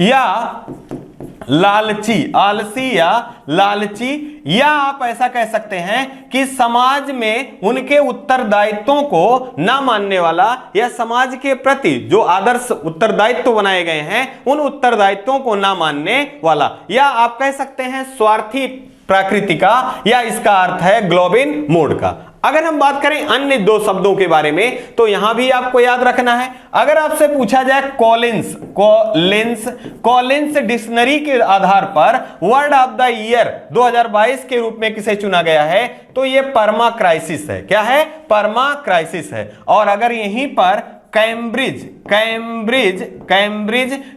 या लालची, या आप ऐसा कह सकते हैं कि समाज में उनके उत्तरदायित्वों को ना मानने वाला, या समाज के प्रति जो आदर्श उत्तरदायित्व बनाए गए हैं, उन उत्तरदायित्वों को ना मानने वाला, या आप कह सकते हैं स्वार्थी प्रकृति का, या इसका अर्थ है ग्लोबिन मोड का। अगर हम बात करें अन्य दो शब्दों के बारे में, तो यहां भी आपको याद रखना है। अगर आपसे पूछा जाए कॉलिंस डिक्शनरी के आधार पर वर्ड ऑफ द ईयर 2022 के रूप में किसे चुना गया है, तो यह पर्मा क्राइसिस है। क्या है, पर्मा क्राइसिस है। और अगर यहीं पर कैम्ब्रिज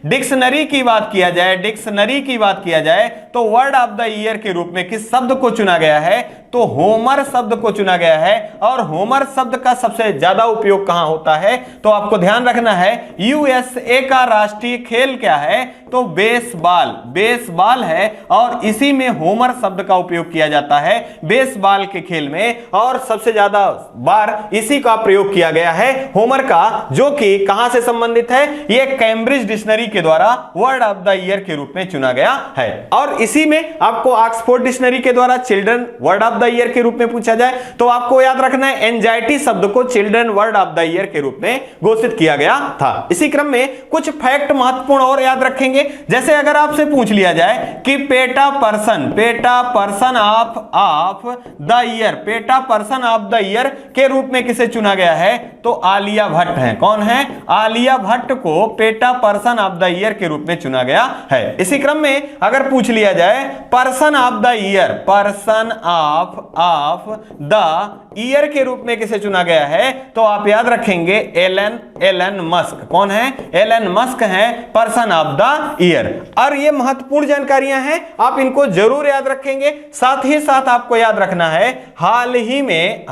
डिक्शनरी की बात किया जाए, तो वर्ड ऑफ द ईयर के रूप में किस शब्द को चुना गया है, तो होमर शब्द को चुना गया है। और होमर शब्द का सबसे ज्यादा उपयोग कहां होता है, तो आपको ध्यान रखना है, यूएसए का राष्ट्रीय खेल क्या है, तो बेसबॉल है। और इसी में होमर शब्द का उपयोग किया जाता है बेसबॉल के खेल में, और सबसे ज्यादा बार इसी का प्रयोग किया गया है, होमर का, जो कि कहां से संबंधित है, यह कैम्ब्रिज डिक्शनरी के द्वारा वर्ड ऑफ द ईयर के रूप में चुना गया है। और इसी में आपको ऑक्सफोर्ड डिक्शनरी के द्वारा children word of the year के रूप में पूछा जाए, तो आपको याद रखना है एंजाइटी शब्द को children word of the year के रूप में घोषित किया गया था। इसी क्रम में कुछ फैक्ट महत्वपूर्ण और याद रखेंगे, जैसे अगर आपसे पूछ लिया जाए कि PETA person of the year के रूप में किसे चुना गया है, तो आलिया भट्ट है। कौन है, आलिया भट्ट को PETA person of the year के रूप में चुना गया है। इसी क्रम में अगर पूछ लिया जाए पर्सन ऑफ द ईयर के रूप में किसे चुना गया है, तो आप याद रखेंगे एलन मस्क। कौन है, एलन मस्क है पर्सन ऑफ द ईयर। और ये महत्वपूर्ण जानकारियां हैं, आप इनको जरूर याद रखेंगे। साथ ही साथ आपको याद रखना है, हाल ही में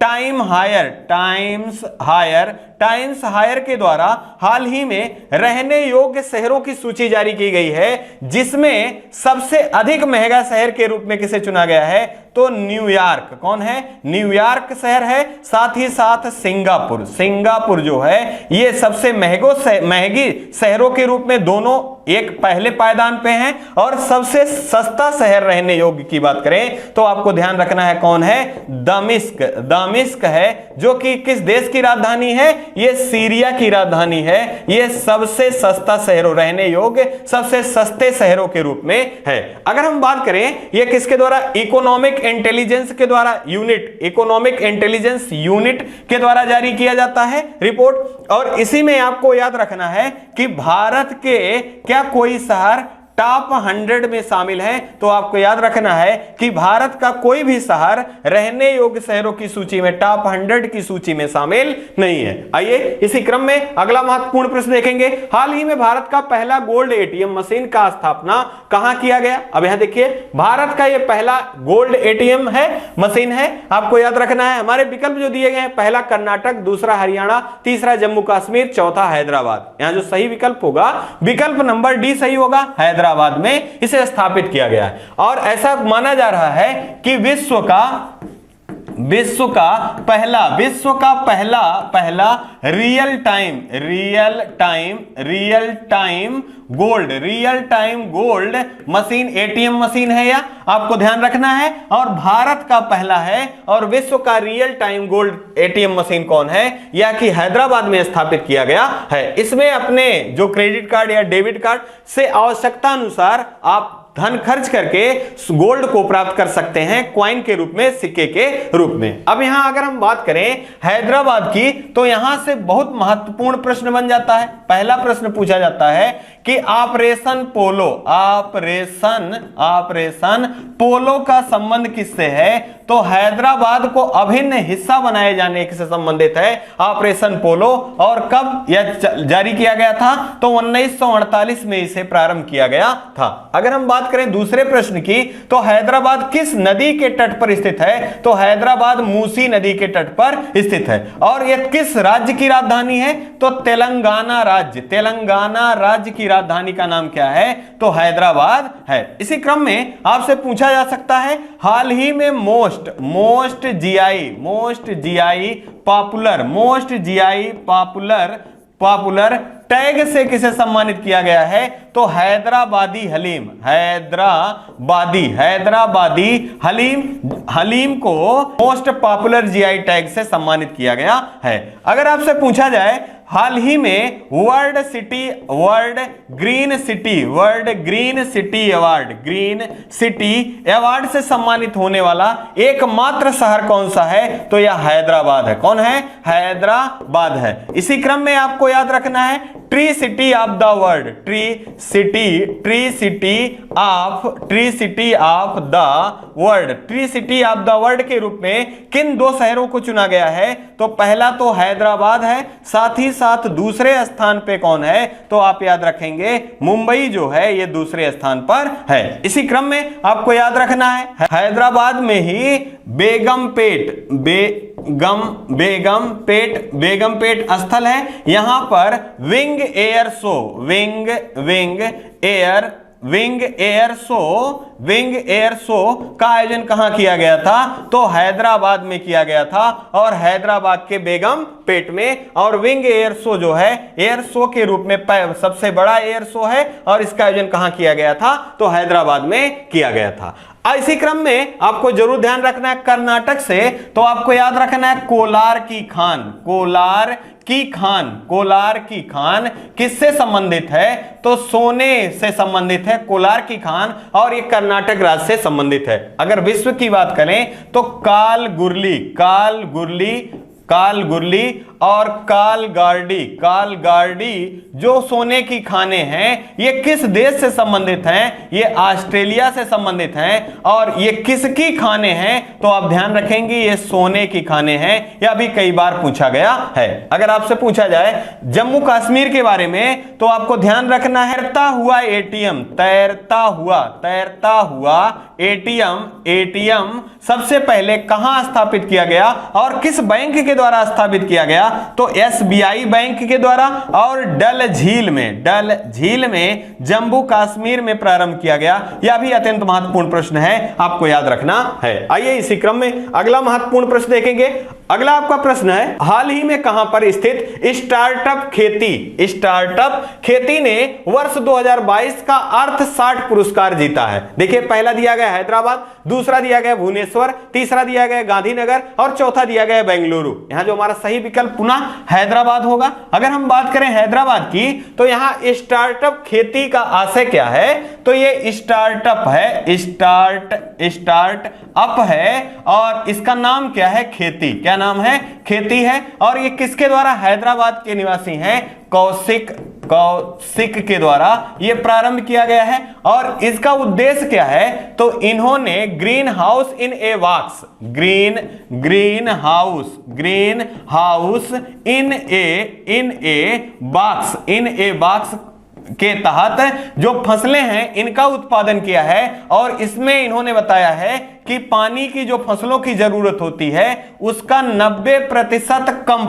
टाइम्स हायर टाइम्स हायर के द्वारा हाल ही में रहने योग्य शहरों की सूची जारी की गई है, जिसमें सबसे अधिक महंगा शहर के रूप में किसे चुना गया है? तो न्यूयॉर्क। कौन है? न्यूयॉर्क शहर है। साथ ही साथ सिंगापुर, सिंगापुर जो है ये सबसे महंगी शहरों के रूप में दोनों एक पहले पायदान पे हैं। और सबसे सस्ता शहर रहने योग्य की बात करें तो आपको ध्यान रखना है कौन है? दमिश्क। दमिश्क है, जो कि किस देश की राजधानी है? ये सीरिया की राजधानी है। ये सबसे सस्ता शहरों, रहने योग्य सबसे सस्ते शहरों के रूप में है। अगर हम बात करें ये किसके द्वारा? इकोनॉमिक इंटेलिजेंस के द्वारा, यूनिट, इकोनॉमिक इंटेलिजेंस यूनिट के द्वारा जारी किया जाता है रिपोर्ट। और इसी में आपको याद रखना है कि भारत के क्या कोई शहर टॉप 100 में शामिल है? तो आपको याद रखना है कि भारत का कोई भी शहर रहने योग्य शहरों की सूची में, टॉप 100 की सूची में शामिल नहीं है। आइए इसी क्रम में अगला महत्वपूर्ण प्रश्न देखेंगे। हाल ही में भारत का पहला गोल्ड एटीएम मशीन का स्थापना कहां किया गया? अब यहां देखिए, भारत का यह पहला गोल्ड एटीएम है, मशीन है। आपको याद रखना है हमारे विकल्प जो दिए गए हैं, पहला कर्नाटक, दूसरा हरियाणा, तीसरा जम्मू कश्मीर, चौथा हैदराबाद। यहां जो सही विकल्प होगा, विकल्प नंबर डी सही होगा। हैदराबाद में इसे स्थापित किया गया है। और ऐसा माना जा रहा है कि विश्व का पहला real time gold machine ATM machine है। या आपको ध्यान रखना है। और भारत का पहला है और विश्व का real time gold ATM machine कौन है? या कि हैदराबाद में स्थापित किया गया है। इसमें अपने जो क्रेडिट कार्ड या डेबिट कार्ड से आवश्यकता अनुसार आप धन खर्च करके गोल्ड को प्राप्त कर सकते हैं, क्वाइन के रूप में, सिक्के के रूप में। अब यहां अगर हम बात करें हैदराबाद की, तो यहां से बहुत महत्वपूर्ण प्रश्न बन जाता है। पहला प्रश्न पूछा जाता है कि ऑपरेशन पोलो का संबंध किससे है? तो हैदराबाद को अभिन्न हिस्सा बनाए जाने से संबंधित है ऑपरेशन पोलो। और कब यह जारी किया गया था? तो 1948 में इसे प्रारंभ किया गया था। अगर हम बात करें दूसरे प्रश्न की, तो हैदराबाद किस नदी के तट पर स्थित है? तो हैदराबाद मूसी नदी के तट पर स्थित है। और यह किस राज्य की राजधानी है? तो तेलंगाना राज्य की राजधानी का नाम क्या है? तो हैदराबाद है। इसी क्रम में आपसे पूछा जा सकता है, हाल ही में मोस्ट जीआई पॉपुलर टैग से किसे सम्मानित किया गया है? तो हैदराबादी हलीम को मोस्ट पॉपुलर जीआई टैग से सम्मानित किया गया है। अगर आपसे पूछा जाए हाल ही में वर्ल्ड ग्रीन सिटी अवार्ड से सम्मानित होने वाला एकमात्र शहर कौन सा है? तो यह हैदराबाद है। कौन है? हैदराबाद है। इसी क्रम में आपको याद रखना है tree city of the world के रूप में किन दो शहरों को चुना गया है? तो पहला तो हैदराबाद है, साथ ही साथ दूसरे स्थान पे कौन है? तो आप याद रखेंगे मुंबई जो है ये दूसरे स्थान पर है। इसी क्रम में आपको याद रखना है हैदराबाद में ही बेगमपेट स्थल है। यहां पर विंग एयर शो का आयोजन कहां किया गया था? तो हैदराबाद में किया गया था। और हैदराबाद के बेगमपेट में। और विंग एयर शो जो है एयर शो के रूप में सबसे बड़ा एयर शो है। और इसका आयोजन कहां किया गया था? तो हैदराबाद में किया गया था। इसी क्रम में आपको जरूर ध्यान रखना है कर्नाटक से, तो आपको याद रखना है कोलार की खान किससे संबंधित है? तो सोने से संबंधित है कोलार की खान। और ये कर्नाटक राज्य से संबंधित है। अगर विश्व की बात करें तो काल गुरली और कालगार्डी जो सोने की खाने हैं ये किस देश से संबंधित हैं? ये ऑस्ट्रेलिया से संबंधित हैं। और ये किसकी खाने हैं? तो आप ध्यान रखेंगे ये सोने की खाने हैं। यह भी कई बार पूछा गया है। अगर आपसे पूछा जाए जम्मू कश्मीर के बारे में, तो आपको ध्यान रखना है तैरता हुआ एटीएम सबसे पहले कहां स्थापित किया गया और किस बैंक के द्वारा स्थापित किया गया? तो SBI बैंक के द्वारा, और डल झील में जम्मू कश्मीर में प्रारंभ किया गया। यह भी अत्यंत महत्वपूर्ण प्रश्न है, आपको याद रखना है। आइए इसी क्रम में अगला महत्वपूर्ण प्रश्न देखेंगे। अगला आपका प्रश्न है, हाल ही में कहां पर स्थित स्टार्टअप खेती ने वर्ष 2022 का अर्थशास्त्र पुरस्कार जीता है? देखिए, पहला दिया गया हैदराबाद, दूसरा दिया गया भुवनेश्वर, तीसरा दिया गया गांधीनगर और चौथा दिया गया बेंगलुरु। यहां जो हमारा सही विकल्प पुनः हैदराबाद होगा। अगर हम बात करें हैदराबाद की, तो यहां स्टार्टअप खेती का आशय क्या है? तो ये स्टार्टअप है, स्टार्ट अप है, और इसका नाम क्या है? खेती। क्या नाम है? खेती है। और ये किसके द्वारा? हैदराबाद के निवासी हैं कौशिक के द्वारा ये प्रारंभ किया गया है। और इसका उद्देश्य क्या है? तो इन्होंने green house in a box in a box के तहत जो फसलें हैं इनका उत्पादन किया है। और इसमें इन्होंने बताया है कि पानी की जो फसलों की जरूरत होती है उसका 90% कम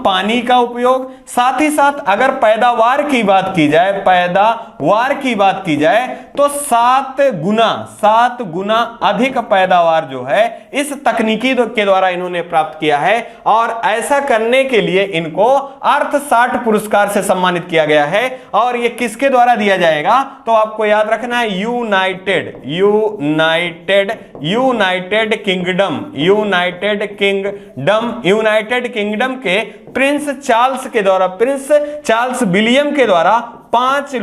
पानी का उपयोग, साथ ही साथ अगर पैदावार की बात की जाए तो 7 गुना अधिक पैदावार जो है इस तकनीकी के द्वारा इन्होंने प्राप्त किया है। और ऐसा करने के लिए इनको अर्थशास्त्र पुरस्कार से सम्मानित किया गया है। और ये किसके द्वारा दिया जाएगा? तो आपको याद रखना है, यूनाइटेड किंगडम के प्रिंस चार्ल्स विलियम के द्वारा 5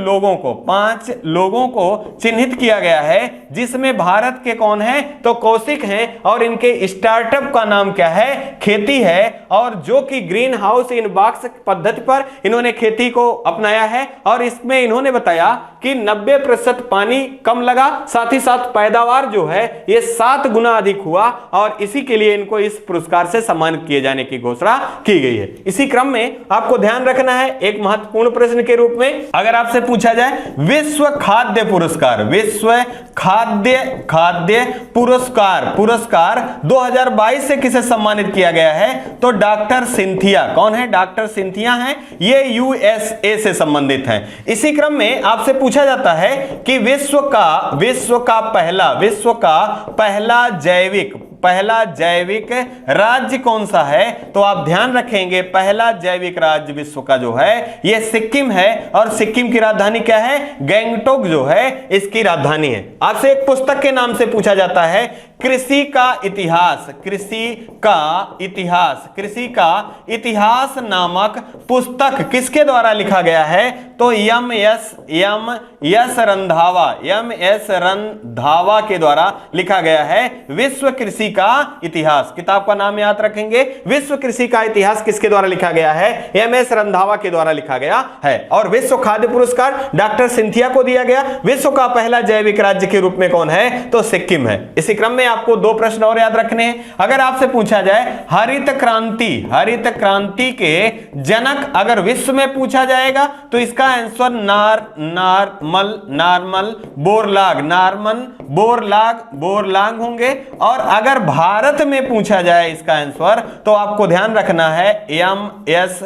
लोगों को चिन्हित किया गया है, जिसमें भारत के कौन है? तो कौशिक हैं। और इनके स्टार्टअप का नाम क्या है? खेती है। और जो कि ग्रीन हाउस इन बॉक्स पद्धति पर इन्होंने खेती को अपनाया है। और इसमें इन्होंने बताया कि 90% पानी कम लगा, साथ ही साथ पैदावार जो है ये 7 गुना अधिक हुआ। और इसी के लिए इनको इस पुरस्कार से सम्मानित किए जाने की घोषणा की गई है। इसी क्रम में आपको ध्यान रखना है, एक महत्वपूर्ण प्रश्न के रूप में अगर आपसे पूछा जाए, विश्व खाद्य पुरस्कार 2022 से किसे सम्मानित किया गया है? तो डॉक्टर सिंथिया। कौन है? डॉक्टर सिंथिया हैं। ये USA से संबंधित हैं। इसी क्रम में आपसे पूछा जाता है कि विश्व का पहला जैविक राज्य कौन सा है? तो आप ध्यान रखेंगे, पहला जैविक राज्य विश्व का जो है यह सिक्किम है। और सिक्किम की राजधानी क्या है? गैंगटोक जो है इसकी राजधानी है। आपसे एक पुस्तक के नाम से पूछा जाता है, कृषि का इतिहास नामक पुस्तक किसके द्वारा लिखा गया है? तो एम.एस. रंधावा के द्वारा लिखा गया है, विश्व कृषि का इतिहास। किताब का नाम याद रखेंगे, विश्व कृषि का इतिहास किसके द्वारा लिखा गया है? एम.एस. रंधावा के द्वारा लिखा गया है। और विश्व खाद्य पुरस्कार डॉक्टर सिंथिया को दिया गया। विश्व का पहला जैविक राज्य के रूप में कौन है? तो सिक्किम है। इसी क्रम में आपको 2 प्रश्न और याद रखने हैं। अगर आपसे पूछा जाए हरित क्रांति के जनक अगर विश्व में पूछा जाएगा तो इसका आंसर नार्मन बोरलाग होंगे। और अगर भारत में पूछा जाए इसका आंसर तो आपको ध्यान रखना है एम.एस.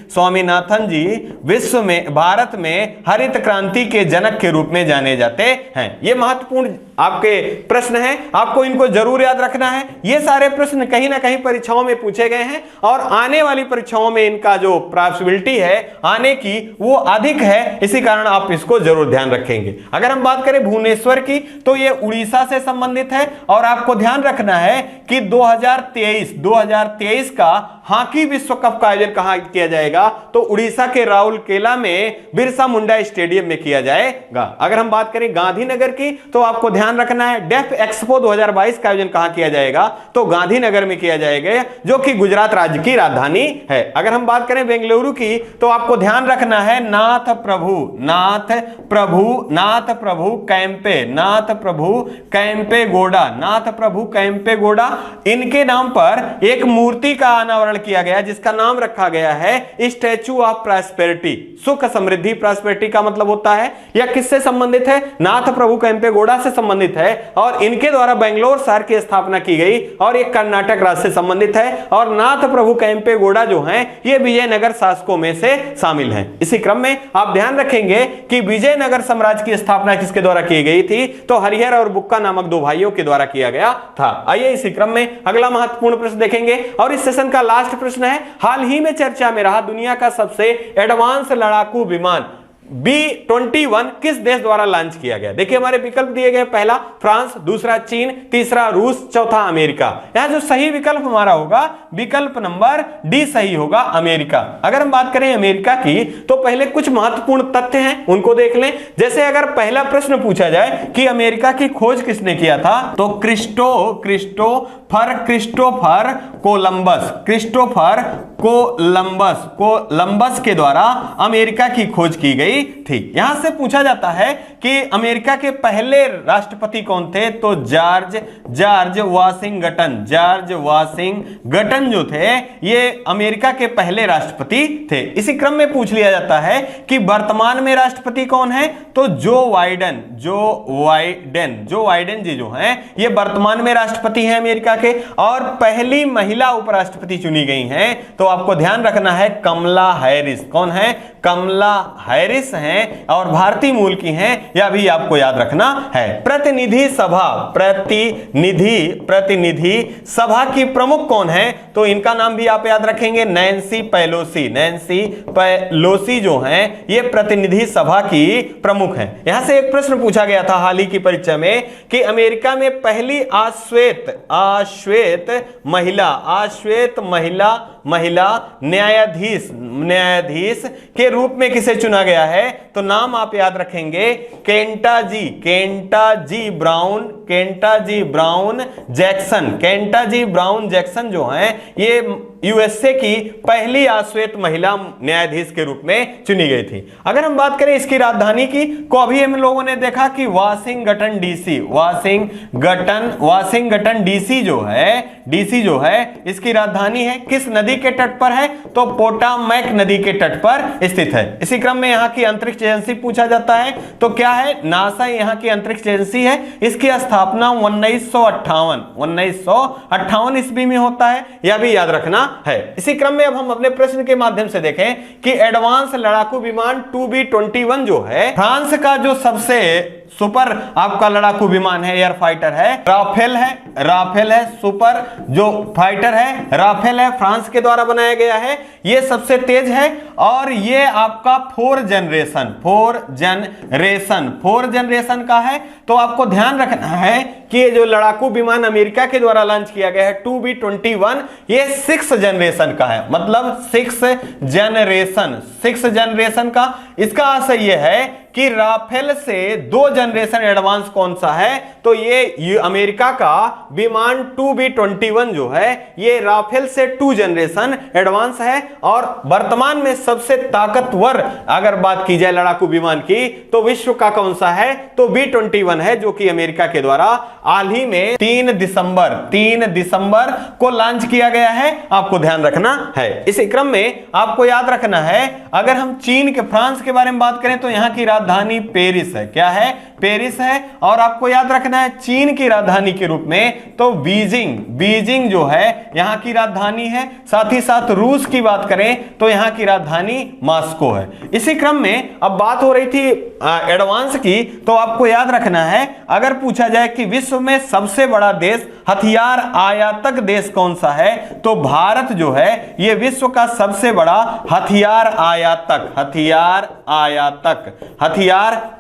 स्वामीनाथन जी विश्व में, भारत में हरित क्रांति के जनक के रूप में जाने जाते हैं। ये महत्वपूर्ण आपके प्रश्न हैं, आपको इनको जरूर याद रखना है। ये सारे प्रश्न कहीं ना कहीं परीक्षाओं में पूछे गए हैं और आने वाली परीक्षाओं में इनका जो पॉसिबिलिटी है आने की वो अधिक है। इसी कारण आप इसको जरूर ध्यान रखेंगे। अगर हम बात करें भुवनेश्वर की तो ये उड़ीसा से संबंधित है। और आपको ध्यान रखना है कि 2023 का हॉकी विश्व कप का आयोजन कहां किया जाएगा? तो उड़ीसा के राउरकेला में बिरसा मुंडा स्टेडियम में किया जाएगा। अगर हम बात करें गांधीनगर की तो आपको ध्यान रखना है डेफ एक्सपो 2022 का आयोजन कहां किया जाएगा? तो गांधीनगर में किया जाएगा, जो कि गुजरात राज्य की राजधानी है। अगर हम बात करें बेंगलुरु की तो आपको ध्यान रखना है नाथ प्रभु कैंपे गौड़ा इनके नाम पर एक मूर्ति का अनावरण किया गया जिसका नाम रखा गया है स्टैचू ऑफ प्रॉस्पेरिटी। सुख समृद्धि, प्रॉस्पेरिटी का मतलब होता है, यह किससे संबंधित है? नाथ प्रभु कैंपे गौड़ा से संबंधित संबंधित है और इनके द्वारा बेंगलोर शहर की स्थापना की गई और ये कर्नाटक राज्य से संबंधित है और नाथ प्रभु केम्पेगौड़ा जो हैं ये विजयनगर शासकों में से शामिल हैं। इसी क्रम में आप ध्यान रखेंगे कि विजयनगर साम्राज्य की स्थापना किसके द्वारा की गई थी, तो हरिहर और बुक्का नामक दो भाइयों के द्वारा किया गया था। आइए इसी क्रम में अगला महत्वपूर्ण प्रश्न देखेंगे और इस सेशन का लास्ट प्रश्न है, हाल ही में चर्चा में रहा दुनिया का सबसे एडवांस लड़ाकू विमान B-21 किस देश द्वारा लॉन्च किया गया। देखिए हमारे विकल्प दिए गए, पहला फ्रांस, दूसरा चीन, तीसरा रूस, चौथा अमेरिका। यहां जो सही विकल्प हमारा होगा विकल्प नंबर डी सही होगा, अमेरिका। अगर हम बात करें अमेरिका की तो पहले कुछ महत्वपूर्ण तथ्य हैं उनको देख लें। जैसे अगर पहला प्रश्न पूछा जाए कि अमेरिका की खोज किसने किया था, तो क्रिस्टोफर कोलंबस के द्वारा अमेरिका की खोज की गई थी। यहां से पूछा जाता है कि अमेरिका के पहले राष्ट्रपति कौन थे, तो जॉर्ज वाशिंगटन जो थे ये अमेरिका के पहले राष्ट्रपति थे। इसी क्रम में पूछ लिया जाता है कि वर्तमान में राष्ट्रपति कौन है, तो जो वाइडेन जी जो हैं ये वर्तमान में राष्ट्रपति हैं अमेरिका के और पहली महिला उपराष्ट्रपति चुनी गई हैं, तो आपको ध्यान रखना है कमला हैरिस। कौन है, कमला हैरिस हैं और भारतीय मूल की हैं, यह भी आपको याद रखना है। प्रतिनिधि सभा की प्रमुख कौन है, तो इनका नाम भी आप याद रखेंगे, नैन्सी पेलोसी जो हैं ये प्रतिनिधि सभा की प्रमुख हैं। यहां से एक प्रश्न पूछा गया था हाल ही की परीक्षा में कि अमेरिका में पहली आश्वेत महिला न्यायाधीश के रूप में किसे चुना गया है, तो नाम आप याद रखेंगे केंटा जी ब्राउन जैक्सन जो हैं ये यूएसए की पहली आश्वेत महिला न्यायाधीश के रूप में चुनी गई थी। अगर हम बात करें इसकी राजधानी की, को अभी हम लोगों ने देखा कि वाशिंगटन डीसी जो है इसकी राजधानी है, किस नदी के तट पर है, तो पोटामैक नदी के तट पर स्थित है। इसी क्रम में यहाँ की अंतरिक्ष एजेंसी पूछा जाता है, तो क्या है, नासा यहाँ की अंतरिक्ष एजेंसी है। इसकी स्थापना 1958 ईस्वी में होता है, यह भी याद रखना है। इसी क्रम में अब हम अपने प्रश्न के माध्यम से देखें कि एडवांस लड़ाकू विमान 2B-21 जो है फ्रांस का जो सबसे सुपर आपका लड़ाकू विमान है, एयर फाइटर है, राफेल है सुपर जो फाइटर है, राफेल है, फ्रांस के द्वारा बनाया गया है। ये सबसे तेज है और ये आपका 4th जनरेशन का है। तो आपको ध्यान रखना है कि ये जो लड़ाकू विमान अमेरिका के द्वारा लॉन्च किया गया है 2B-21 ये 6th जनरेशन का है, मतलब 6th जनरेशन का। इसका आशय यह है कि राफेल से 2 जनरेशन एडवांस कौन सा है, तो ये अमेरिका का विमान 2B-21 जो है ये राफेल से 2 जनरेशन एडवांस है और वर्तमान में सबसे ताकतवर अगर बात की जाए लड़ाकू विमान की तो विश्व का कौन सा है, तो B-21 है जो कि अमेरिका के द्वारा हाल ही में 3 दिसंबर को लॉन्च किया गया है। आपको ध्यान रखना है। इसी क्रम में आपको याद रखना है, अगर हम चीन के फ्रांस के बारे में बात करें तो यहां की राजधानी पेरिस है। क्या है, पेरिस है। और आपको याद रखना है चीन की राजधानी के रूप में तो बीजिंग जो है यहां की राजधानी है। साथ ही साथ रूस की बात करें तो यहां की राजधानी मॉस्को है। इसी क्रम में अब बात हो रही थी एडवांस की, तो आपको याद रखना है अगर पूछा जाए कि विश्व में सबसे बड़ा देश हथियार आयातक देश कौन सा है, तो भारत जो है यह विश्व का सबसे बड़ा हथियार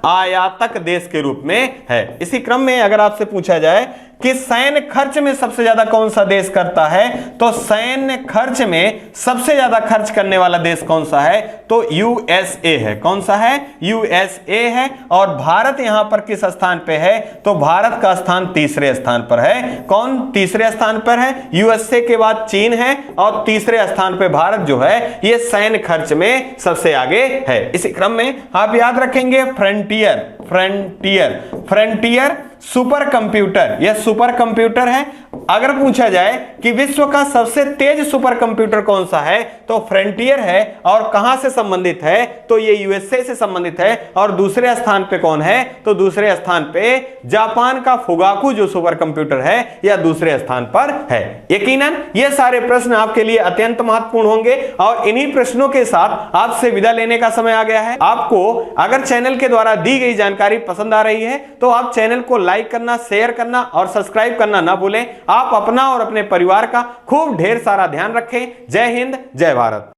आयातक देश के रूप में है। इसी क्रम में अगर आपसे पूछा जाए कि सैन्य खर्च में सबसे ज्यादा कौन सा देश करता है, तो सैन्य खर्च में सबसे ज्यादा खर्च करने वाला देश कौन सा है, तो यूएसए है। कौन सा है, यूएसए है। और भारत यहां पर किस स्थान पे है, तो भारत का स्थान तीसरे स्थान पर है। कौन तीसरे स्थान पर है, यूएसए के बाद चीन है और तीसरे स्थान पे भारत जो है ये सैन्य खर्च में सबसे आगे है। इसी क्रम में आप याद रखेंगे फ्रंटियर सुपर कंप्यूटर, यह सुपर कंप्यूटर है। अगर पूछा जाए कि विश्व का सबसे तेज सुपर कंप्यूटर कौन सा है, तो फ्रंटियर है। और कहां से संबंधित है, तो ये यूएसए से संबंधित है। और दूसरे स्थान पे कौन है, तो दूसरे स्थान पे जापान का फुगाकू जो सुपर कंप्यूटर है, यह दूसरे स्थान पर है। यकीनन ये सारे प्रश्न आपके लिए अत्यंत महत्वपूर्ण होंगे और इन्हीं प्रश्नों के साथ आपसे विदा लेने का समय आ गया है। आपको अगर चैनल के द्वारा दी गई जानकारी पसंद आ रही है तो आप चैनल को लाइक करना, शेयर करना और सब्सक्राइब करना ना भूलें। आप अपना और अपने परिवार का खूब ढेर सारा ध्यान रखें। जय हिंद, जय भारत।